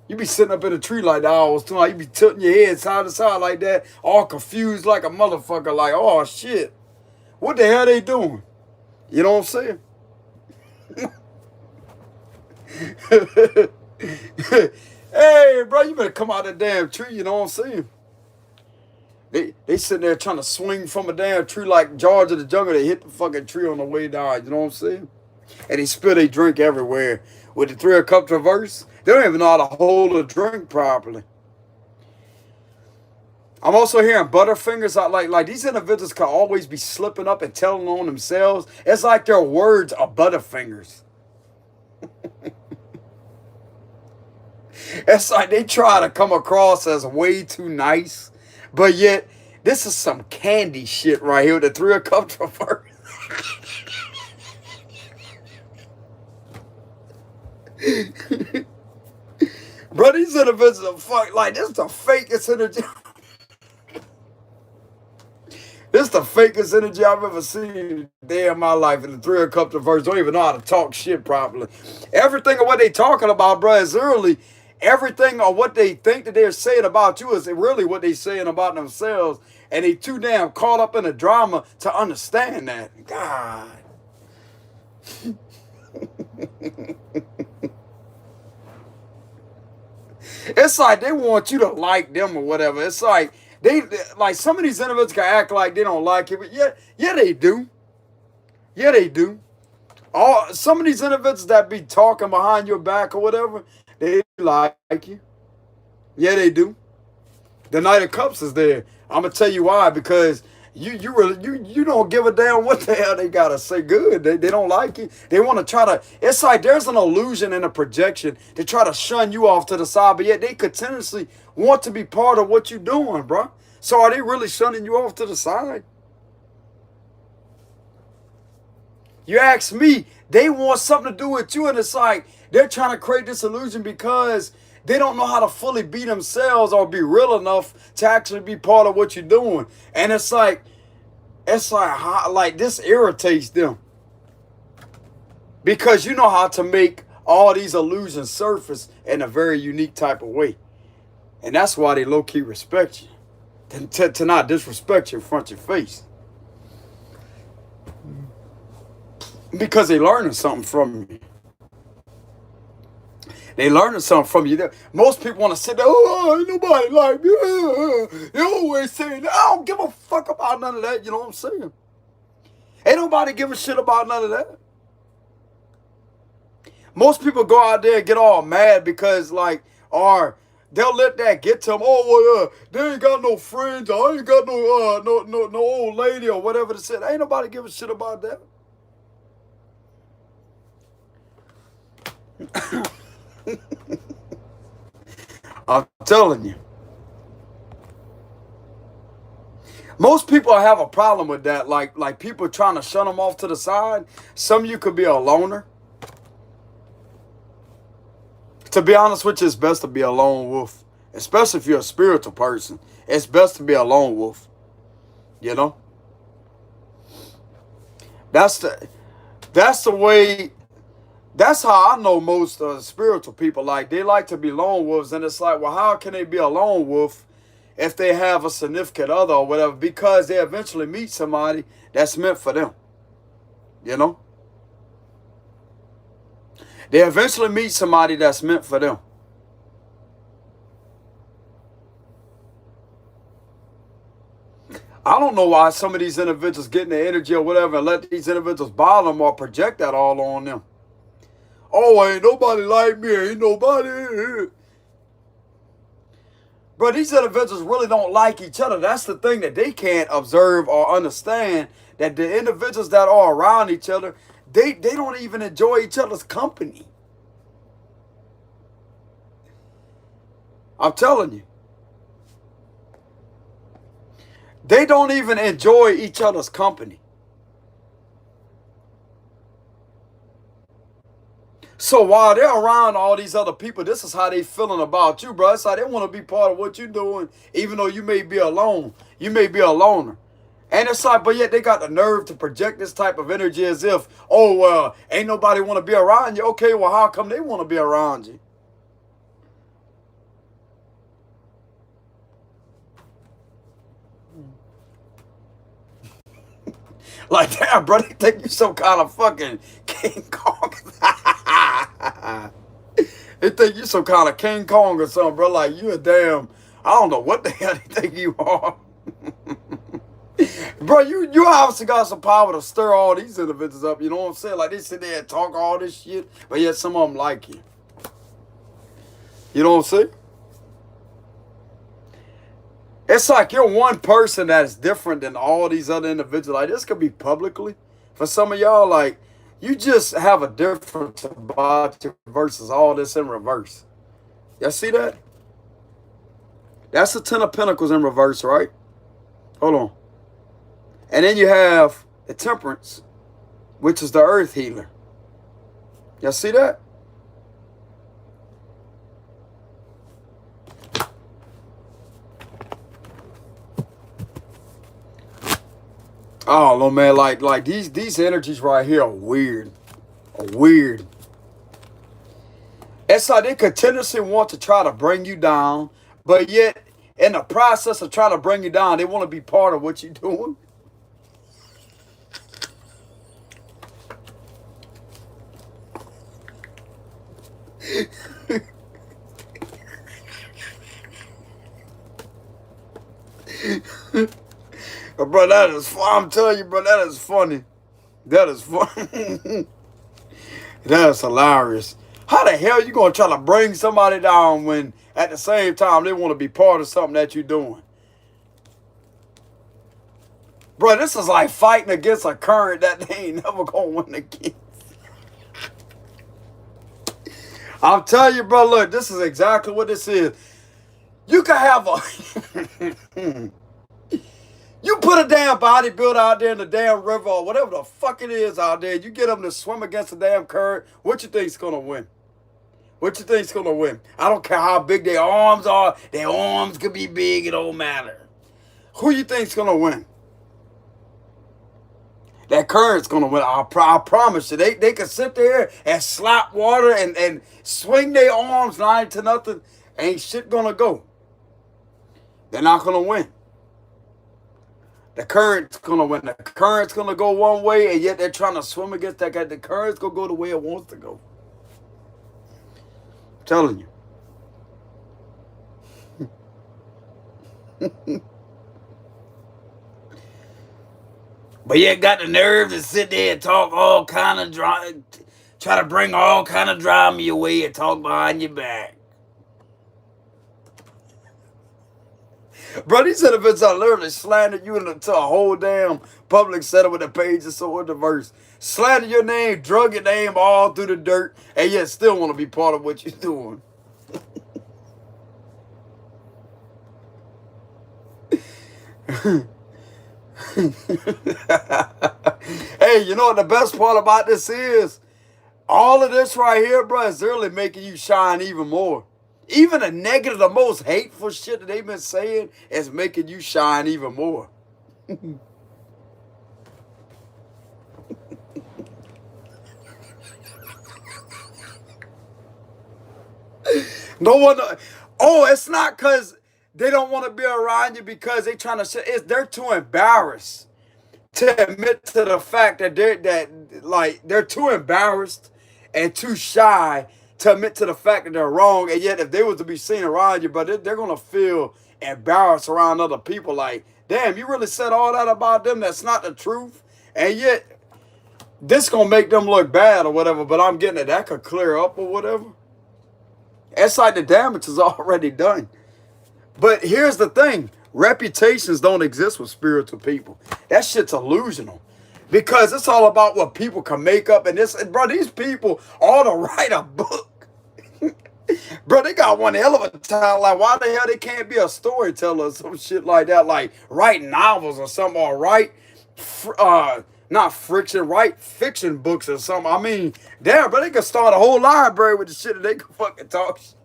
You be sitting up in a tree like the owls too. Like you be tilting your head side to side like that, all confused like a motherfucker. Like, oh shit, what the hell they doing? You know what I'm saying? Hey, bro, you better come out of that damn tree. You know what I'm saying? They sitting there trying to swing from a damn tree like George of the Jungle. They hit the fucking tree on the way down. You know what I'm saying? And they spill their drink everywhere. With the 3 of Cups reverse, they don't even know how to hold a drink properly. I'm also hearing Butterfingers. Like these individuals can always be slipping up and telling on themselves. It's like their words are Butterfingers. It's like they try to come across as way too nice, but yet this is some candy shit right here with the 3 of Cups reverse. Bro, these individuals are fuck. Like, this is the fakest energy. This is the fakest energy I've ever seen day in my life. And the 3 of Cups reverse don't even know how to talk shit properly. Everything of what they talking about, bro, is really everything of what they think that they're saying about you is really what they saying about themselves. And they too damn caught up in the drama to understand that. God. It's like they want you to like them or whatever. It's like like some of these individuals can act like they don't like you, but yeah, they do. Yeah, they do. Some of these individuals that be talking behind your back or whatever, they like you. Yeah, they do. The Knight of Cups is there. I'm gonna tell you why, because you don't give a damn what the hell they gotta say. Good. They don't like you. They want to try to. It's like there's an illusion and a projection to try to shun you off to the side, but yet they continuously want to be part of what you're doing, bro. So are they really shunning you off to the side? You ask me, they want something to do with you, and it's like they're trying to create this illusion because they don't know how to fully be themselves or be real enough to actually be part of what you're doing. And it's like this irritates them. Because you know how to make all these illusions surface in a very unique type of way. And that's why they low-key respect you. To not disrespect you in front of your face. Because they learning something from you. They learning something from you. Most people want to sit there, oh, ain't nobody like me. They always saying, I don't give a fuck about none of that. You know what I'm saying? Ain't nobody give a shit about none of that. Most people go out there and get all mad because, like, or they'll let that get to them. Oh, well, they ain't got no friends. I ain't got no old lady or whatever to say. Ain't nobody give a shit about that. I'm telling you. Most people have a problem with that. Like people trying to shun them off to the side. Some of you could be a loner. To be honest with you, it's best to be a lone wolf. Especially if you're a spiritual person. It's best to be a lone wolf. You know? That's the way. That's how I know most spiritual people. Like, they like to be lone wolves. And it's like, well, how can they be a lone wolf if they have a significant other or whatever? Because they eventually meet somebody that's meant for them. You know? They eventually meet somebody that's meant for them. I don't know why some of these individuals getting the energy or whatever and let these individuals bother them or project that all on them. Oh, ain't nobody like me. Ain't nobody. Bro, these individuals really don't like each other. That's the thing that they can't observe or understand, that the individuals that are around each other, they don't even enjoy each other's company. I'm telling you. They don't even enjoy each other's company. So while they're around all these other people, this is how they feeling about you, bro. It's like they want to be part of what you're doing, even though you may be alone. You may be a loner. And it's like, but yet they got the nerve to project this type of energy as if, oh, well, ain't nobody want to be around you. Okay, well, how come they want to be around you? Like, damn, bro, they think you some kind of fucking King Kong. They think you some kind of King Kong or something, bro. Like, you a damn, I don't know what the hell they think you are. Bro, you obviously got some power to stir all these individuals up, you know what I'm saying? Like, they sit there and talk all this shit, but yet some of them like you. You know what I'm saying? It's like you're one person that is different than all these other individuals. Like, this could be publicly. For some of y'all, like, you just have a difference about you versus all this in reverse. Y'all see that? That's the Ten of Pentacles in reverse, right? Hold on. And then you have the Temperance, which is the Earth Healer. Y'all see that? Oh no, man! Like these energies right here are weird, weird. It's like they continuously want to try to bring you down, but yet in the process of trying to bring you down, they want to be part of what you're doing. Bro, that is, I'm telling you, bro, that is funny. That is funny. That is hilarious. How the hell you gonna try to bring somebody down when at the same time they want to be part of something that you're doing? Bro, this is like fighting against a current that they ain't never gonna win against. I'm telling you, bro, look, this is exactly what this is. You can have a you put a damn bodybuilder out there in the damn river or whatever the fuck it is out there. You get them to swim against the damn current. What you think's gonna win? What you think's gonna win? I don't care how big their arms are. Their arms could be big. It don't matter. Who you think's gonna win? That current's gonna win. I promise you. They can sit there and slap water and swing their arms 9 to nothing. Ain't shit gonna go. They're not gonna win. The current's gonna win. The current's gonna go one way, and yet they're trying to swim against that guy. The current's gonna go the way it wants to go. I'm telling you. But yet got the nerve to sit there and talk all kind of drama, try to bring all kind of drama your way and talk behind your back. Bro, these individuals are literally slandering you into a whole damn public setting with the pages so diverse. Slander your name, drug your name all through the dirt, and yet still want to be part of what you're doing. Hey, you know what the best part about this is? All of this right here, bro, is really making you shine even more. Even the negative, the most hateful shit that they've been saying is making you shine even more. No one. Oh, it's not because they don't want to be around you because they trying to. They're too embarrassed to admit to the fact that they're too embarrassed and too shy to admit to the fact that they're wrong. And yet, if they was to be seen around you, but they're gonna feel embarrassed around other people. Like, damn, you really said all that about them? That's not the truth. And yet, this gonna make them look bad or whatever, but I'm getting it. That could clear up or whatever. It's like the damage is already done. But here's the thing. Reputations don't exist with spiritual people. That shit's illusional. Because it's all about what people can make up. And this, bro, these people ought to write a book. Bro, they got one hell of a talent. Like, why the hell they can't be a storyteller or some shit like that? Like, write novels or something, or write, not friction, write fiction books or something. I mean, damn, bro, they could start a whole library with the shit that they can fucking talk shit.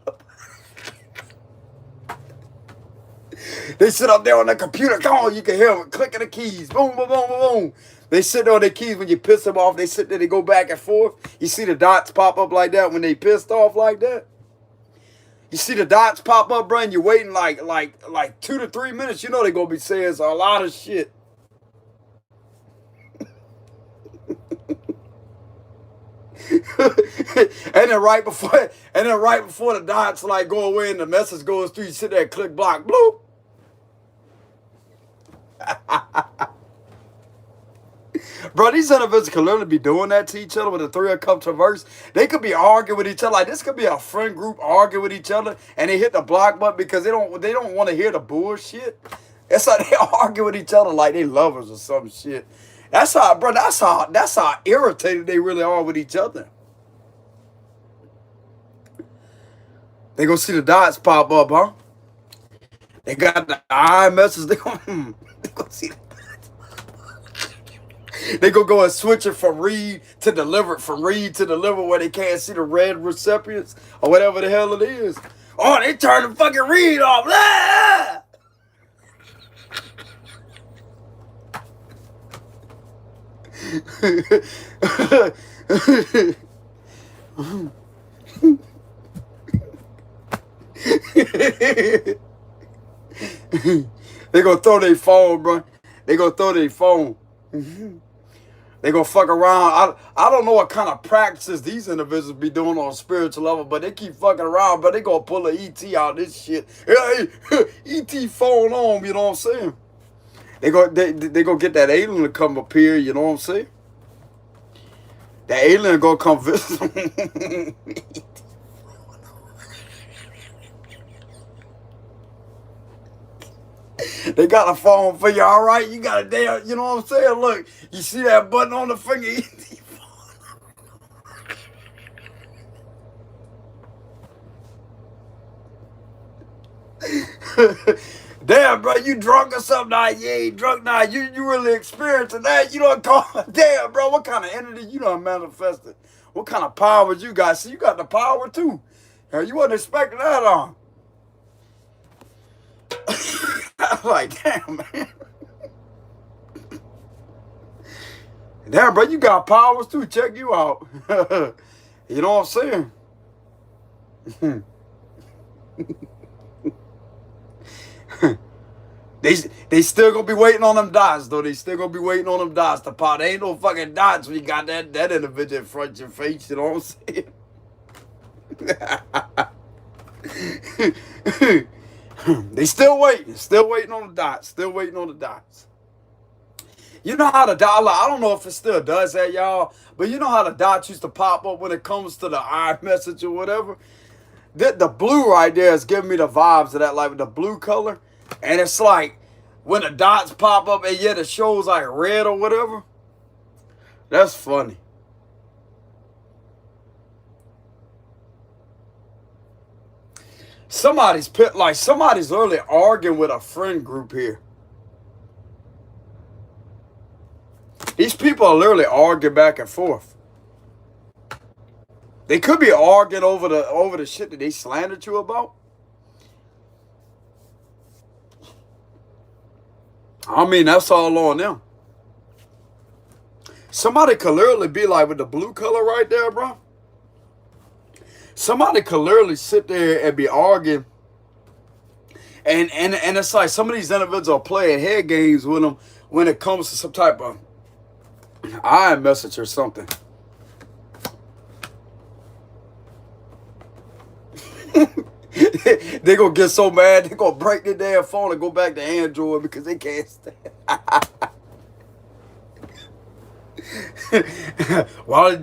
They sit up there on the computer. Come on, you can hear them clicking the keys. Boom, boom, boom, boom, boom. They sit there on their keys when you piss them off. They sit there, they go back and forth. You see the dots pop up like that when they pissed off like that. You see the dots pop up, bro, and you're waiting like 2 to 3 minutes. You know they're going to be saying a lot of shit. and then right before the dots like go away and the message goes through, you sit there and click block, bloop. Bro, these individuals could literally be doing that to each other with a 3 of Cups reverse. They could be arguing with each other. Like, this could be a friend group arguing with each other, and they hit the block button because they don't want to hear the bullshit. It's like they argue with each other like they lovers or some shit. That's how irritated they really are with each other. They gonna see the dots pop up, huh? They got the iMessage. They gonna see the dots. They gonna go and switch it from read to deliver, where they can't see the red recipients or whatever the hell it is. Oh, they turn the fucking read off. Ah! They gonna throw their phone, bro. They gonna throw their phone. They gonna fuck around. I don't know what kind of practices these individuals be doing on a spiritual level, but they keep fucking around, but they gonna pull an ET out this shit. Hey, ET phone on, you know what I'm saying? They go get that alien to come up here, you know what I'm saying? That alien gonna come visit them. They got a phone for you, all right? You got a damn, you know what I'm saying? Look, you see that button on the finger? Damn, bro, you drunk or something? Nah, you ain't drunk. Nah, you really experiencing that? You don't call. Damn, bro, what kind of energy you done manifested? What kind of powers you got? See, you got the power too. You wasn't expecting that on. I'm like, damn, man. Damn, bro, you got powers too. Check you out. You know what I'm saying? They still gonna be waiting on them dots, though. They still gonna be waiting on them dots to pop. There ain't no fucking dots when you got that individual in front of your face. You know what I'm saying? They still waiting on the dots, You know how the dot, I don't know if it still does that, y'all, but you know how the dots used to pop up when it comes to the iMessage or whatever? The blue right there is giving me the vibes of that, like the blue color. And it's like when the dots pop up and yet it shows like red or whatever. That's funny. Somebody's literally arguing with a friend group here. These people are literally arguing back and forth. They could be arguing over the shit that they slandered you about. I mean, that's all on them. Somebody could literally be like with the blue color right there, bro. Somebody could literally sit there and be arguing. And it's like some of these individuals are playing head games with them when it comes to some type of iMessage or something. They gonna get so mad they gonna break their damn phone and go back to Android because they can't stand. Why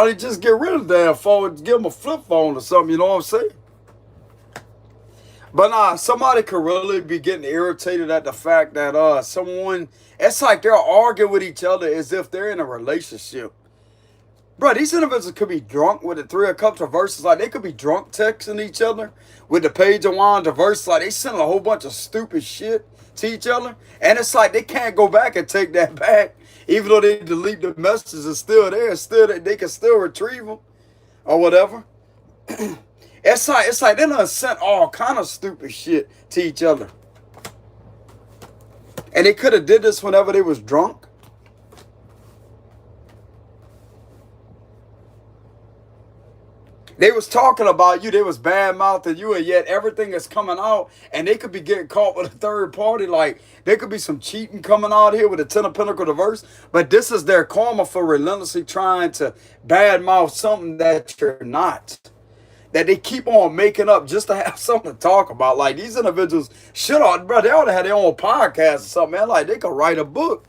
they just get rid of the damn phone? Give them a flip phone or something. You know what I'm saying? But nah, somebody could really be getting irritated at the fact that someone. It's like they're arguing with each other as if they're in a relationship. Bro, these individuals could be drunk with the three of cups reverses. Like, they could be drunk texting each other with the page of wands reverse. Like, they sending a whole bunch of stupid shit to each other. And it's like they can't go back and take that back. Even though they delete the messages, it's still there. It's still they can still retrieve them or whatever. It's like they done sent all kind of stupid shit to each other. And they could have did this whenever they was drunk. They was talking about you. They was bad-mouthing you, and yet everything is coming out, and they could be getting caught with a third party. Like, there could be some cheating coming out here with the Ten of Pentacles reverse, but this is their karma for relentlessly trying to bad-mouth something that you're not. That they keep on making up just to have something to talk about. Like, these individuals should have, bro, they ought to have their own podcast or something, man. Like, they could write a book.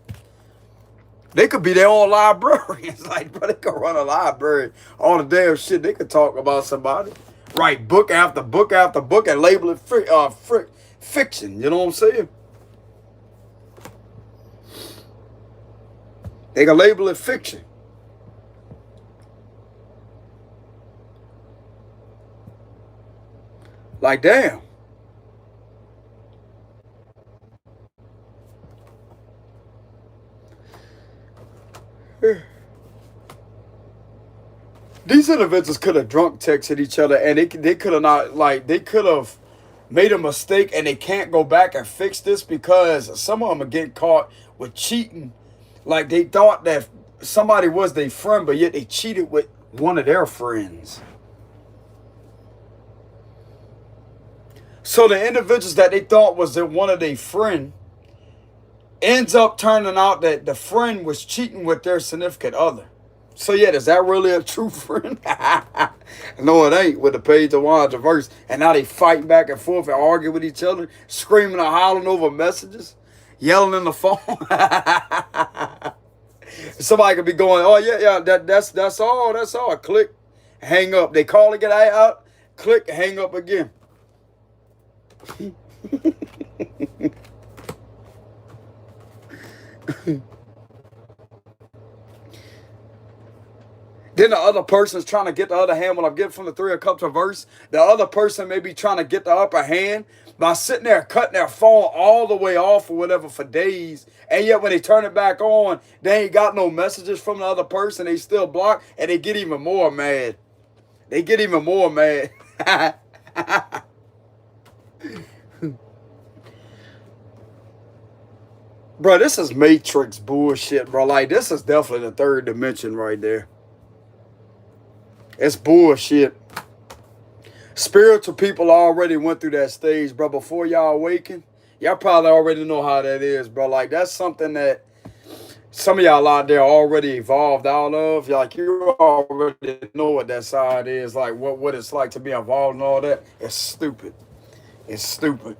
They could be their own librarians. Like, bro, they could run a library. All the damn shit. They could talk about somebody. Write book after book after book and label it fiction. You know what I'm saying? They can label it fiction. Like, damn. These individuals could have drunk texted each other, and they could have not, like, they could have made a mistake, and they can't go back and fix this because some of them are getting caught with cheating. Like, they thought that somebody was their friend, but yet they cheated with one of their friends. So the individuals that they thought was one of their friend ends up turning out that the friend was cheating with their significant other. So yeah, is that really a true friend? No, it ain't, with the page of wands reverse. And now they fighting back and forth and arguing with each other, screaming and hollering over messages, yelling in the phone. Somebody could be going, oh yeah, that's all. Click, hang up. They call it, get out, click, hang up again. Then the other person's trying to get the other hand. When I'm getting from the Three of Cups reverse, the other person may be trying to get the upper hand by sitting there cutting their phone all the way off or whatever for days. And yet when they turn it back on, they ain't got no messages from the other person. They still block, and they get even more mad. They get even more mad. Bro, this is Matrix bullshit, bro. Like, this is definitely the third dimension right there. It's bullshit. Spiritual people already went through that stage, bro. Before y'all awaken, y'all probably already know how that is, bro. Like, that's something that some of y'all out there already evolved out of. Like, you already know what that side is. Like, what it's like to be involved in all that. It's stupid. It's stupid.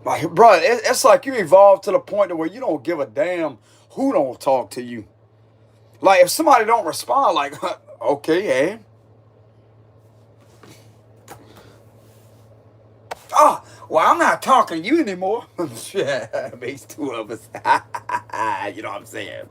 Like, bro, it's like you evolved to the point where you don't give a damn who don't talk to you. Like, if somebody don't respond, like, okay, oh, well, I'm not talking to you anymore. Makes two of us. You know what I'm saying?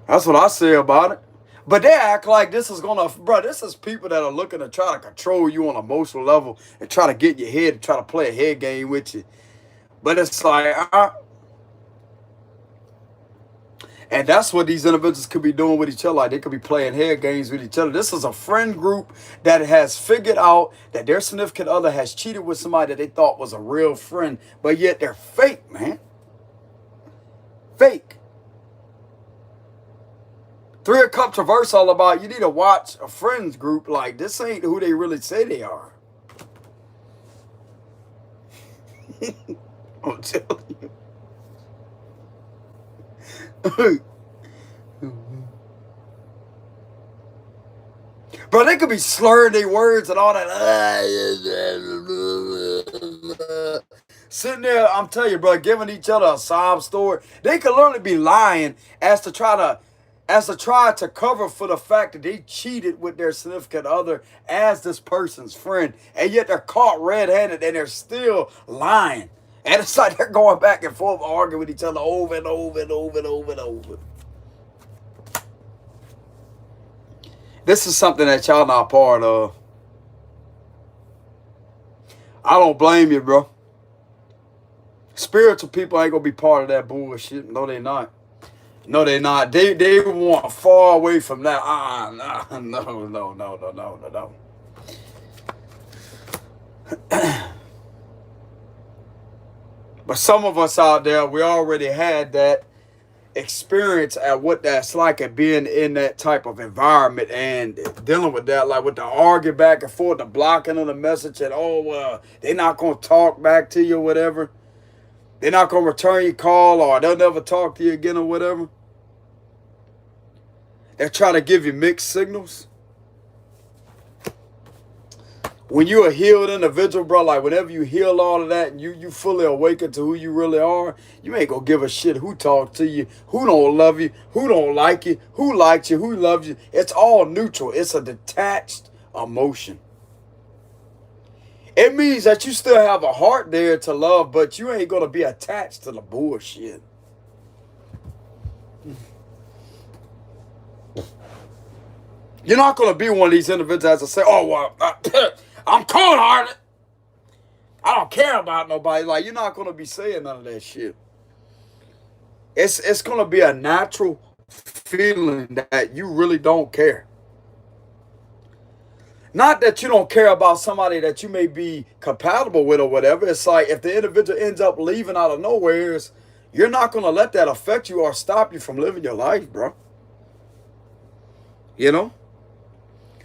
That's what I say about it. But they act like this is gonna, bro, this is people that are looking to try to control you on an emotional level and try to get in your head and try to play a head game with you. But it's like, and that's what these individuals could be doing with each other. Like, they could be playing head games with each other. This is a friend group that has figured out that their significant other has cheated with somebody that they thought was a real friend, but yet they're fake, man. Fake. Three of Cups reverse all about you need to watch a friends group. Like, this ain't who they really say they are. I'm telling you. Bro, they could be slurring their words and all that. Sitting there, I'm telling you, bro, giving each other a sob story. They could literally be lying as to try to cover for the fact that they cheated with their significant other as this person's friend. And yet they're caught red-handed and they're still lying. And it's like they're going back and forth, arguing with each other over and over and over and over and over. This is something that y'all not part of. I don't blame you, bro. Spiritual people ain't gonna be part of that bullshit. No, they not. No, they not. They want far away from that. No. But some of us out there, we already had that experience at what that's like at being in that type of environment and dealing with that, like with the arguing back and forth, the blocking of the message, and they're not gonna talk back to you or whatever. They're not gonna return your call, or they'll never talk to you again or whatever. They're trying to give you mixed signals. When you're a healed individual, bro, like whenever you heal all of that and you fully awaken to who you really are, you ain't gonna give a shit who talked to you, who don't love you, who don't like you, who likes you, who loves you. It's all neutral. It's a detached emotion. It means that you still have a heart there to love, but you ain't gonna be attached to the bullshit. You're not gonna be one of these individuals that say, "Oh well, I'm cold-hearted. I don't care about nobody." Like, you're not gonna be saying none of that shit. It's gonna be a natural feeling that you really don't care. Not that you don't care about somebody that you may be compatible with or whatever. It's like if the individual ends up leaving out of nowhere, you're not gonna let that affect you or stop you from living your life, bro. You know?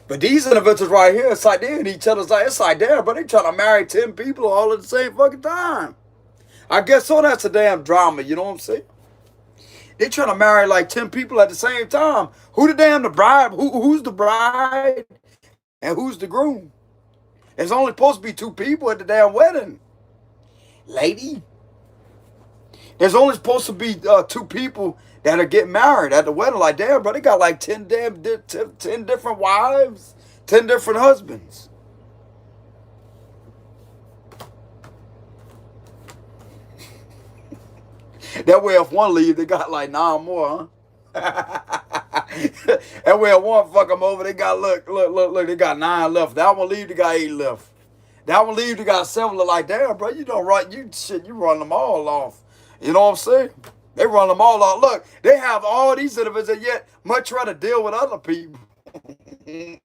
But these individuals right here, it's like they're in each other's like, it's like there, but they trying to marry 10 people all at the same fucking time. I guess so that's a damn drama, you know what I'm saying? They trying to marry like 10 people at the same time. Who the bride? Who's the bride? And who's the groom? There's only supposed to be 2 people at the damn wedding. Lady. There's only supposed to be 2 people that are getting married at the wedding. Like, damn, bro, they got like 10 different wives, 10 different husbands. That way, if one leave, they got like 9 more, huh? That way, if one fuck them over, they got, look, they got 9 left. That one leave, they got 8 left. That one leave, they got 7. Look like, damn, bro, you don't right, you run them all off. You know what I'm saying? They run them all out. Look, they have all these individuals, yet much rather deal with other people. 10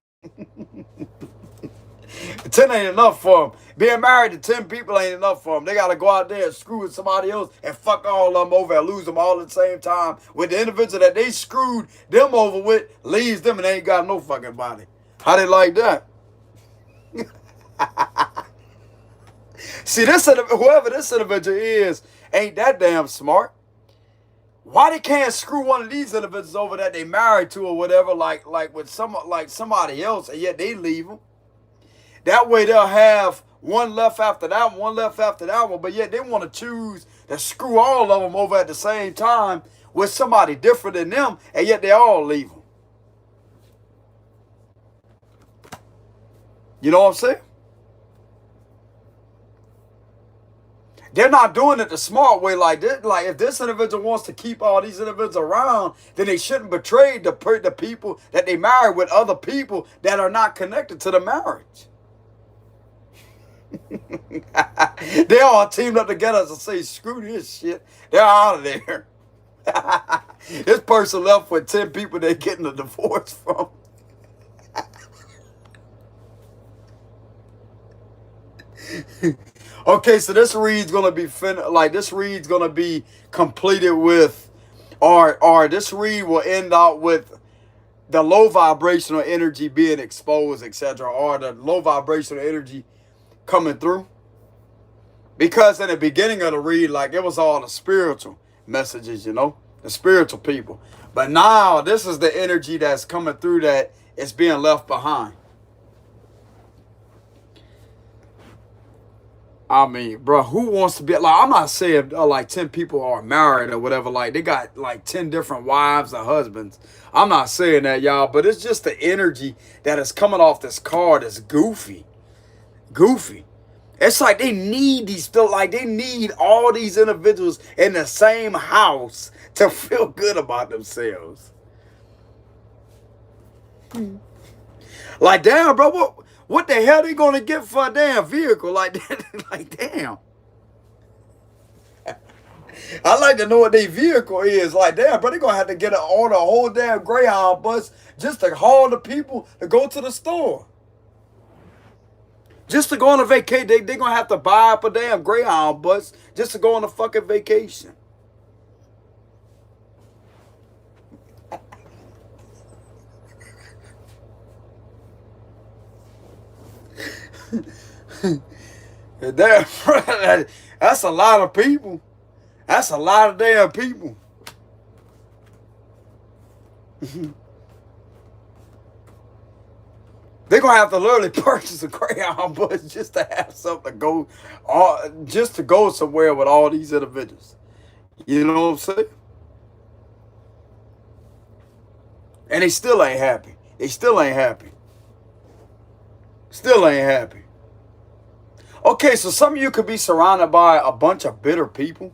ain't enough for them. Being married to 10 people ain't enough for them. They got to go out there and screw with somebody else and fuck all of them over and lose them all at the same time. With the individual that they screwed them over with, leaves them and they ain't got no fucking body. How they like that? See, whoever this individual is ain't that damn smart. Why they can't screw one of these individuals over that they married to or whatever, like with somebody else, and yet they leave them? That way they'll have one left after that one left after that one, but yet they want to choose to screw all of them over at the same time with somebody different than them, and yet they all leave them. You know what I'm saying? They're not doing it the smart way like this. Like, if this individual wants to keep all these individuals around, then they shouldn't betray the people that they marry with other people that are not connected to the marriage. They all teamed up together to say, screw this shit. They're out of there. This person left with 10 people they're getting a divorce from. Okay, so this read's gonna be this read's gonna be completed with, or this read will end out with the low vibrational energy being exposed, etc., or the low vibrational energy coming through. Because in the beginning of the read, like, it was all the spiritual messages, you know, the spiritual people. But now this is the energy that's coming through that It's being left behind. I mean, bro, who wants to be like? I'm not saying like 10 people are married or whatever. Like they got like 10 different wives or husbands. I'm not saying that, y'all, but it's just the energy that is coming off this card is goofy, goofy. It's like they need these still like they need all these individuals in the same house to feel good about themselves. Like, damn, bro, what the hell they gonna get for a damn vehicle? Like that? Like, damn. I like to know what their vehicle is. Like, damn, bro, they gonna have to get order a whole damn Greyhound bus just to haul the people to go to the store. Just to go on a vacation, they gonna have to buy up a damn Greyhound bus just to go on a fucking vacation. Damn, that's a lot of people. That's a lot of damn people. They're gonna have to literally purchase a Greyhound bus just to have something to go, just to go somewhere with all these individuals. You know what I'm saying? And they still ain't happy. They still ain't happy. Still ain't happy. Okay, so some of you could be surrounded by a bunch of bitter people.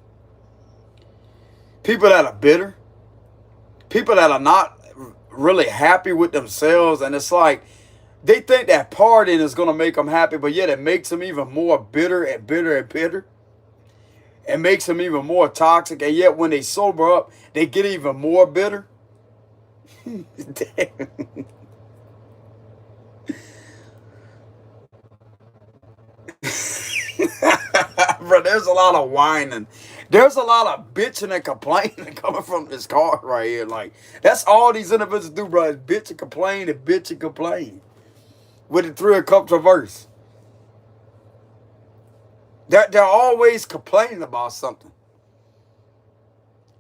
People that are bitter. People that are not really happy with themselves. And it's like, they think that partying is going to make them happy, but yet it makes them even more bitter and bitter and bitter. It makes them even more toxic. And yet when they sober up, they get even more bitter. Damn. Bro, there's a lot of whining. There's a lot of bitching and complaining coming from this card right here. Like, that's all these individuals do, bro, is bitch and complain and bitch and complain. With the Three of Cups reverse. They're always complaining about something.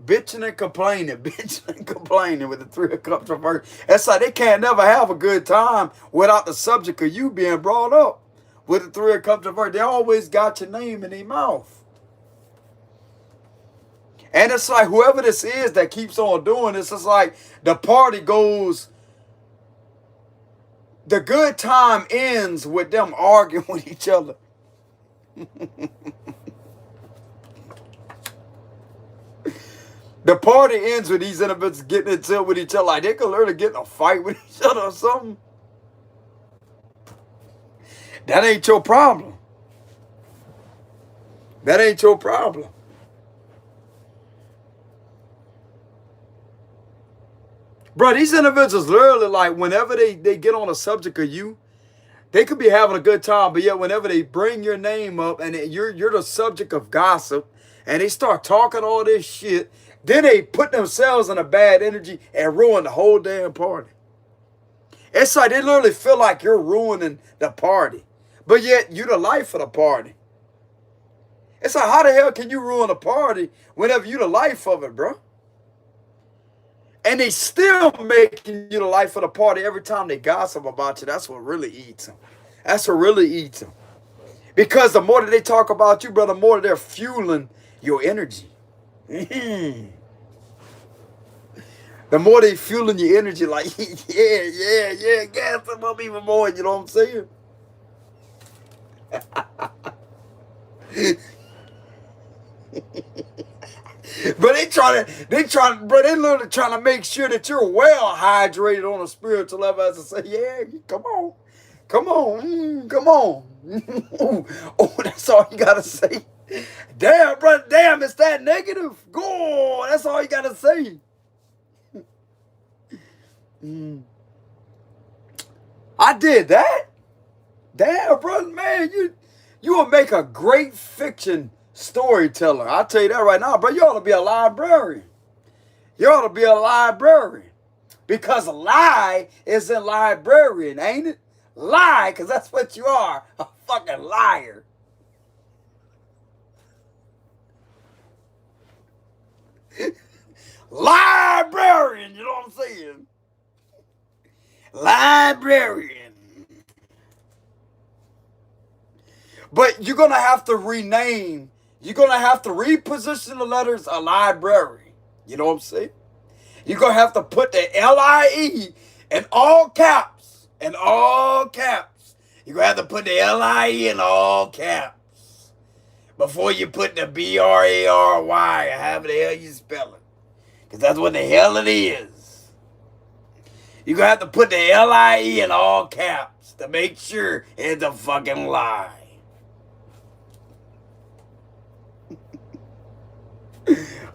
Bitching and complaining, bitching and complaining with the Three of Cups reverse. It's like they can't never have a good time without the subject of you being brought up. With the Three of Cups reverse, they always got your name in their mouth. And it's like whoever this is that keeps on doing this, it's like the party goes, the good time ends with them arguing with each other. The party ends with these individuals getting into it with each other. Like they could literally get in a fight with each other or something. That ain't your problem. That ain't your problem. Bro, these individuals literally, like, whenever they get on a subject of you, they could be having a good time, but yet whenever they bring your name up and you're the subject of gossip, and they start talking all this shit, then they put themselves in a bad energy and ruin the whole damn party. It's like they literally feel like you're ruining the party, but yet you're the life of the party. It's like, how the hell can you ruin a party whenever you're the life of it, bro? And they still making you the life of the party every time they gossip about you. That's what really eats them. That's what really eats them. Because the more that they talk about you, bro, the more they're fueling your energy. The more they fueling your energy, like, yeah, gas them up even more, you know what I'm saying? But they literally trying to make sure that you're well hydrated on a spiritual level, as I say, yeah, come on. Come on. Oh, that's all you gotta say. Damn, bro, damn, it's that negative. Go on, that's all you gotta say. I did that. Damn, bro, man, you will make a great fiction storyteller. I'll tell you that right now, bro. You ought to be a librarian. You ought to be a librarian. Because lie is in librarian, ain't it? Lie, because that's what you are. A fucking liar. Librarian, you know what I'm saying? Librarian. But you're going to have to rename. You're going to have to reposition the letters a library. You know what I'm saying? You're going to have to put the L-I-E in all caps. In all caps. You're going to have to put the L-I-E in all caps. Before you put the B-R-A-R-Y, however the hell you spell it. Because that's what the hell it is. You're going to have to put the L-I-E in all caps to make sure it's a fucking lie.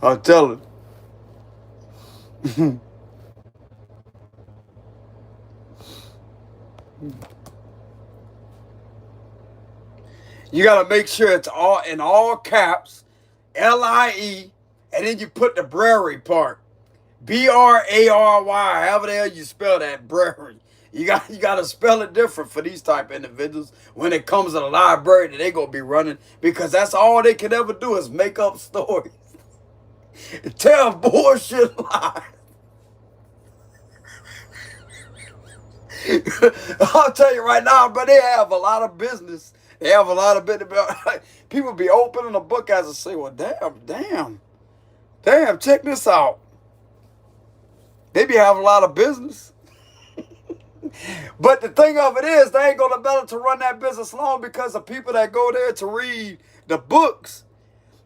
I'm telling you. You got to make sure it's all in all caps, L-I-E, and then you put the Brary part. B-R-A-R-Y, however the hell you spell that, Brary. You got to spell it different for these type of individuals when it comes to the library that they going to be running, because that's all they can ever do is make up stories. Tell bullshit lies. I'll tell you right now, but they have a lot of business. They have a lot of business. People be opening a book as a say, well, damn, check this out. They be having a lot of business. But the thing of it is, they ain't gonna be able to run that business long because the people that go there to read the books,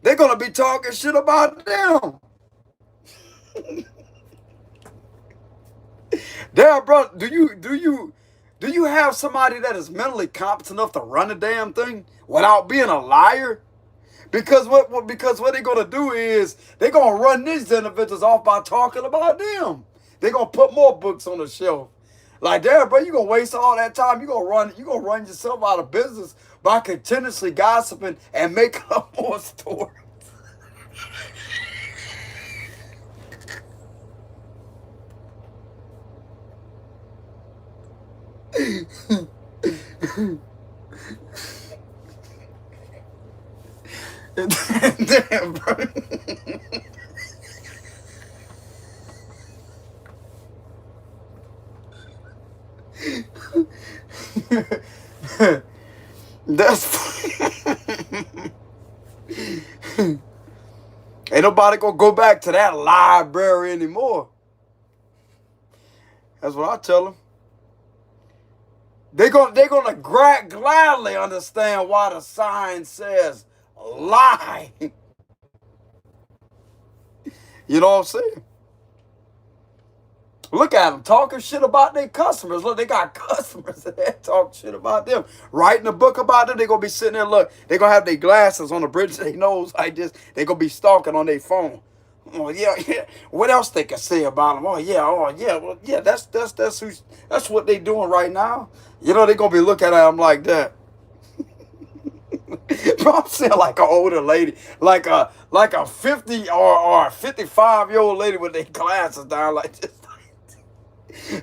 they're gonna be talking shit about them. Damn, bro, do you have somebody that is mentally competent enough to run the damn thing without being a liar? Because what they're gonna do is they're gonna run these individuals off by talking about them. They're gonna put more books on the shelf. Like, damn, bro, you gonna waste all that time. You gonna run yourself out of business by continuously gossiping and making up more stories. Damn, bro. That's ain't nobody gonna go back to that library anymore. That's what I tell them. They're gonna gladly understand why the sign says lie. You know what I'm saying? Look at them talking shit about their customers. Look, they got customers that talk shit about them. Writing a book about them, they're going to be sitting there, look, they're going to have their glasses on the bridge of their nose like this. They're going to be stalking on their phone. Oh, yeah. What else they can say about them? Oh, yeah. Well, yeah, that's what they doing right now. You know, they're going to be looking at them like that. Bro, I'm saying like an older lady, like a 50 or 55-year-old lady with their glasses down like this.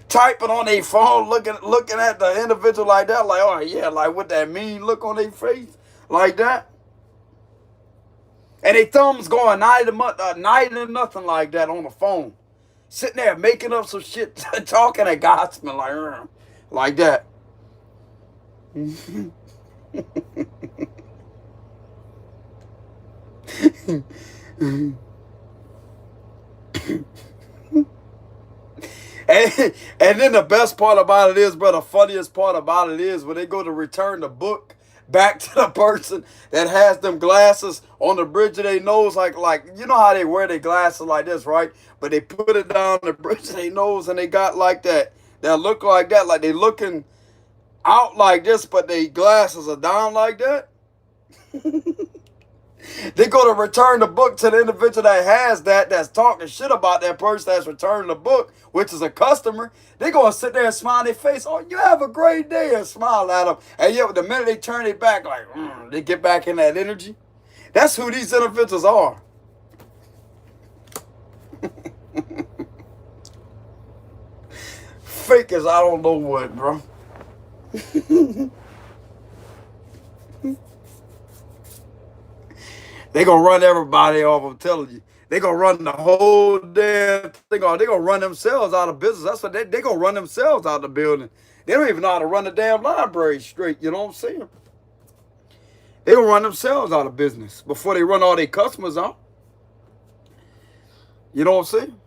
Typing on their phone, looking at the individual like that, like, oh yeah, like with that mean look on their face, like that. And their thumbs going night and nothing like that on the phone. Sitting there making up some shit, talking and gossiping like that. And then the best part about it is, bro, the funniest part about it is when they go to return the book back to the person that has them glasses on the bridge of their nose, like you know how they wear their glasses like this, right? But they put it down the bridge of their nose and they got like that look like that, like they looking out like this, but their glasses are down like that. They go to return the book to the individual that has that's talking shit about that person that's returning the book, which is a customer. They go and sit there and smile on their face. Oh, you have a great day, and smile at them. And yet, the minute they turn it back, like, they get back in that energy. That's who these individuals are. Fake as I don't know what, bro. They gonna run everybody off, I'm telling you. They gonna run the whole damn thing. They gonna run themselves out of business. That's what they gonna run themselves out of the building. They don't even know how to run the damn library straight. You know what I'm saying? They gonna run themselves out of business before they run all their customers out. You know what I'm saying?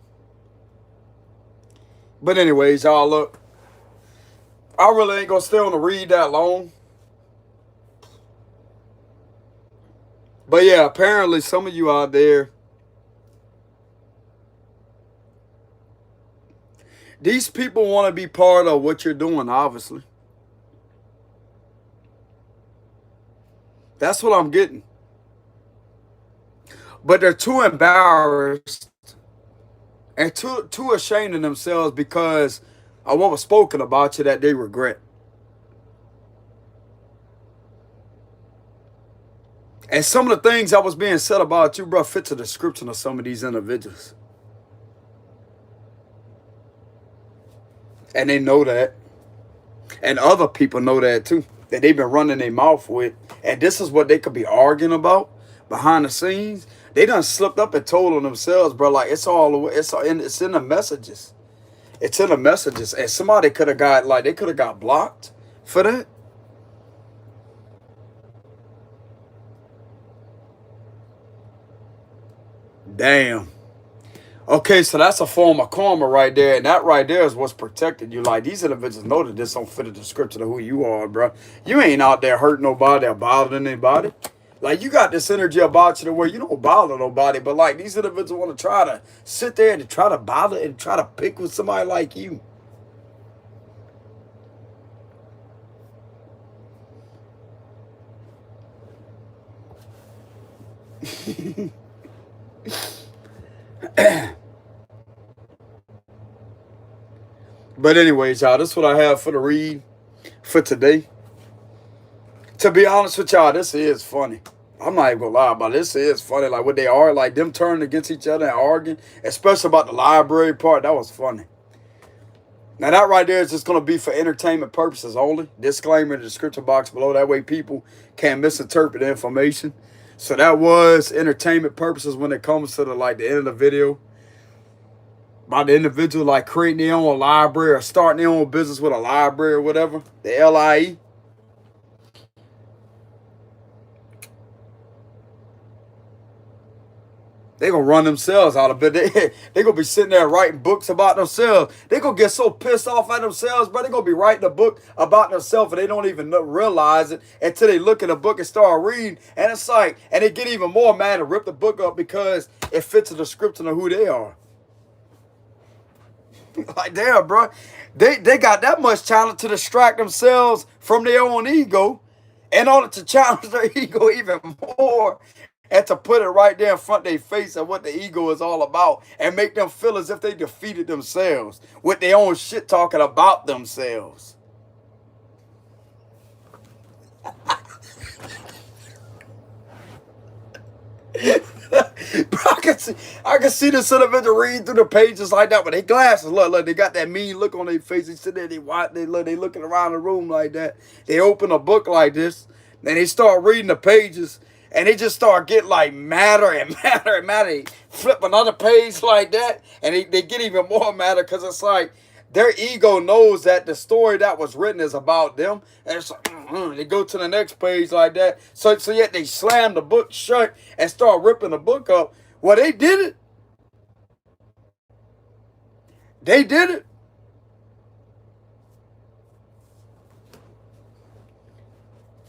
But anyways, y'all, look, I really ain't gonna stay on the read that long. But yeah, apparently some of you out there, these people want to be part of what you're doing, obviously. That's what I'm getting. But they're too embarrassed and too ashamed of themselves because of what was spoken about you that they regret. And some of the things that was being said about you, bro, fit the description of some of these individuals. And they know that. And other people know that too. That they've been running their mouth with. And this is what they could be arguing about behind the scenes. They done slipped up and told on themselves, bro. Like it's in the messages. It's in the messages. And somebody could have got they could have got blocked for that. Damn. Okay, so that's a form of karma right there. And that right there is what's protecting you. Like, these individuals know that this don't fit the description of who you are, bro. You ain't out there hurting nobody or bothering anybody. Like, you got this energy about you to where you don't bother nobody. But, like, these individuals want to try to sit there and try to bother and try to pick with somebody like you. But anyways, y'all, this is what I have for the read for today. To be honest with y'all, this is funny. I'm not even gonna lie about it. This is funny. Like what they are, like them turning against each other and arguing, especially about the library part. That was funny. Now that right there is just gonna be for entertainment purposes only. Disclaimer in the description box below. That way people can't misinterpret the information. So that was entertainment purposes when it comes to the end of the video. About the individual like creating their own library or starting their own business with a library or whatever. The LIE. They gonna run themselves out of it. They gonna be sitting there writing books about themselves. They gonna get so pissed off at themselves, but they gonna be writing a book about themselves and they don't even realize it until they look at the book and start reading. And it's like, and they get even more mad and rip the book up because it fits the description of who they are. Like, damn, bro. They got that much talent to distract themselves from their own ego in order to challenge their ego even more and to put it right there in front of their face of what the ego is all about and make them feel as if they defeated themselves with their own shit talking about themselves. Bro, I can see this individual reading through the pages like that with their glasses. Look, they got that mean look on their face. They sit there, they looking around the room like that. They open a book like this, and they start reading the pages, and they just start getting like madder and madder and madder. They flip another page like that, and they get even more madder because it's like their ego knows that the story that was written is about them. And it's like, they go to the next page like that. So yet they slam the book shut and start ripping the book up. Well, they did it. They did it.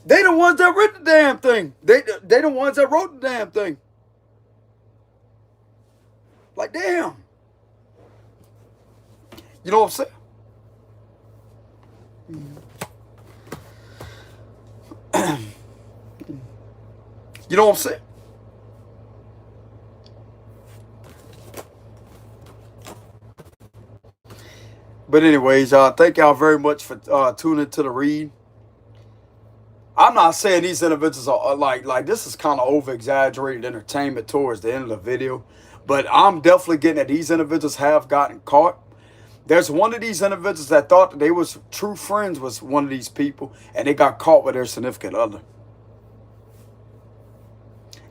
They the ones that wrote the damn thing. They the ones that wrote the damn thing. Like, damn. You know what I'm saying? You know what I'm saying? But anyways, thank y'all very much for tuning to the read. I'm not saying these individuals are like this is kind of over-exaggerated entertainment towards the end of the video. But I'm definitely getting that these individuals have gotten caught. There's one of these individuals that thought that they was true friends with one of these people, and they got caught with their significant other.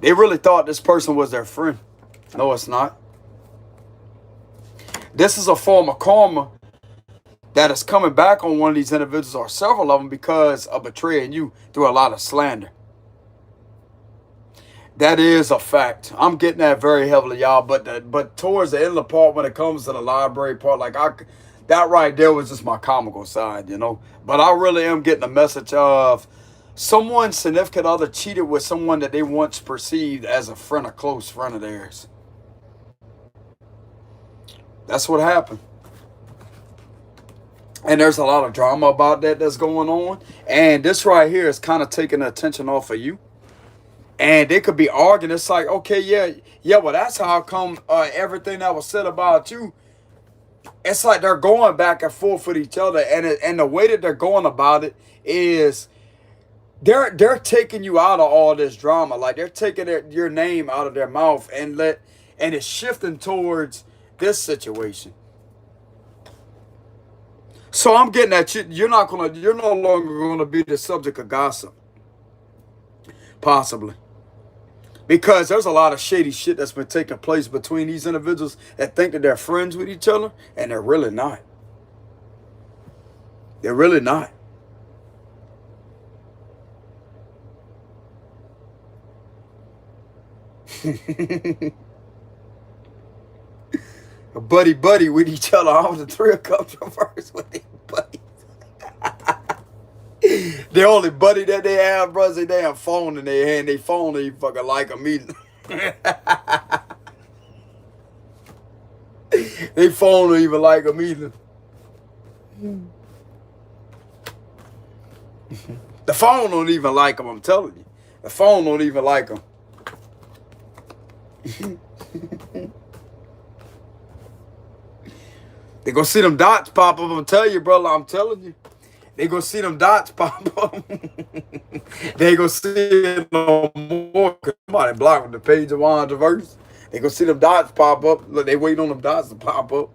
They really thought this person was their friend. No, it's not. This is a form of karma that is coming back on one of these individuals or several of them because of betraying you through a lot of slander. That is a fact. I'm getting that very heavily, y'all. But towards the end of the part, when it comes to the library part, that right there was just my comical side, you know. But I really am getting a message of someone's significant other cheated with someone that they once perceived as a friend, a close friend of theirs. That's what happened. And there's a lot of drama about that that's going on. And this right here is kind of taking the attention off of you. And they could be arguing. It's like, okay, yeah, well, that's how come everything that was said about you. It's like they're going back and forth with each other, and the way that they're going about it is they're taking you out of all this drama. Like they're taking your name out of their mouth and it's shifting towards this situation. So I'm getting at you're no longer gonna be the subject of gossip, possibly. Because there's a lot of shady shit that's been taking place between these individuals that think that they're friends with each other, and they're really not. They're really not. buddy with each other. I was the Three of Cups reverse with their buddies. The only buddy that they have, bro, is a damn phone in their hand. They phone ain't fucking like them either. They phone don't even like them either. The phone don't even like them, I'm telling you. The phone don't even like them. They go see them dots pop up. I'm telling you, brother. I'm telling you. They go see them dots pop up. They go see it no more. Cause somebody blocked the page of Juan's verse. They go see them dots pop up. Look, they waiting on them dots to pop up.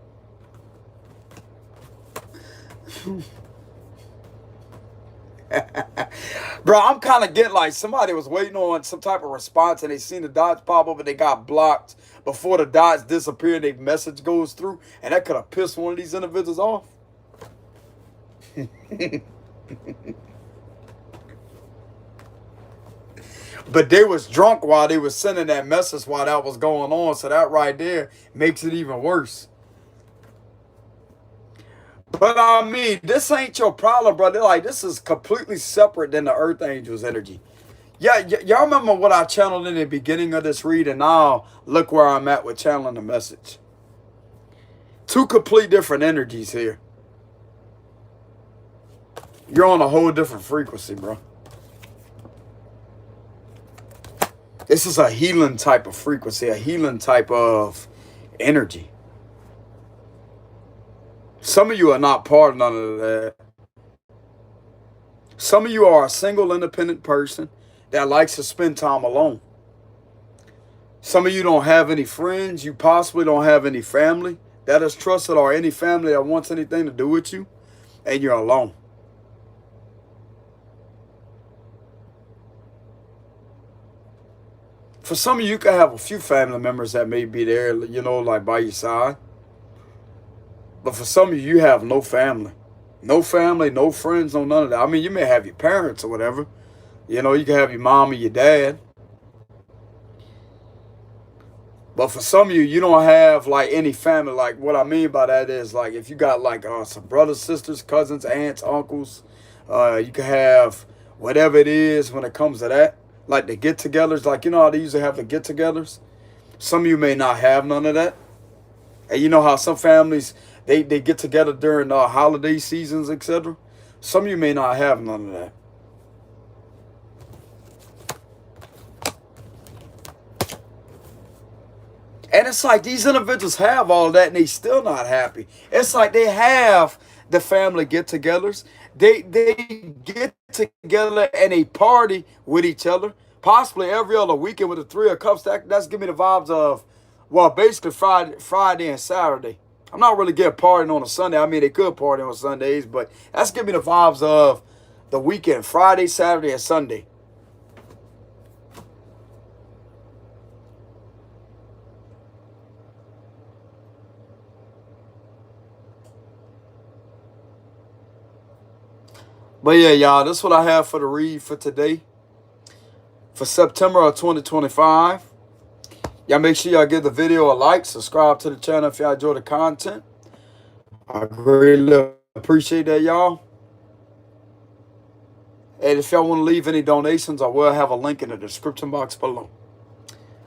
Bro, I'm kind of getting like somebody was waiting on some type of response and they seen the dots pop up and they got blocked before the dots disappear and their message goes through, and that could have pissed one of these individuals off. But they was drunk while they was sending that message while that was going on, so that right there makes it even worse. But I mean, this ain't your problem, brother. Like, this is completely separate than the Earth Angels energy. Yeah, y'all remember what I channeled in the beginning of this read, and now look where I'm at with channeling the message. Two complete different energies here. You're on a whole different frequency, bro. This is a healing type of frequency, a healing type of energy. Some of you are not part of none of that. Some of you are a single, independent person that likes to spend time alone. Some of you don't have any friends. You possibly don't have any family that is trusted or any family that wants anything to do with you, and you're alone. For some of you, you can have a few family members that may be there, you know, like by your side. But for some of you, you have no family. No family, no friends, no none of that. I mean, you may have your parents or whatever. You know, you can have your mom or your dad. But for some of you, you don't have like any family. Like what I mean by that is like if you got like some brothers, sisters, cousins, aunts, uncles, you can have whatever it is when it comes to that. Like the get-togethers, like you know how they usually have the get-togethers? Some of you may not have none of that. And you know how some families, they get together during holiday seasons, etc. Some of you may not have none of that. And it's like these individuals have all that and they still not happy. It's like they have the family get-togethers. They get together and they party with each other, possibly every other weekend with the Three of Cups. That's giving me the vibes of, well, basically Friday and Saturday. I'm not really getting partying on a Sunday. I mean, they could party on Sundays, but that's giving me the vibes of the weekend, Friday, Saturday, and Sunday. But yeah, y'all, this is what I have for the read for today, for September of 2025. Y'all make sure y'all give the video a like, subscribe to the channel if y'all enjoy the content. I greatly appreciate that, y'all. And if y'all want to leave any donations, I will have a link in the description box below.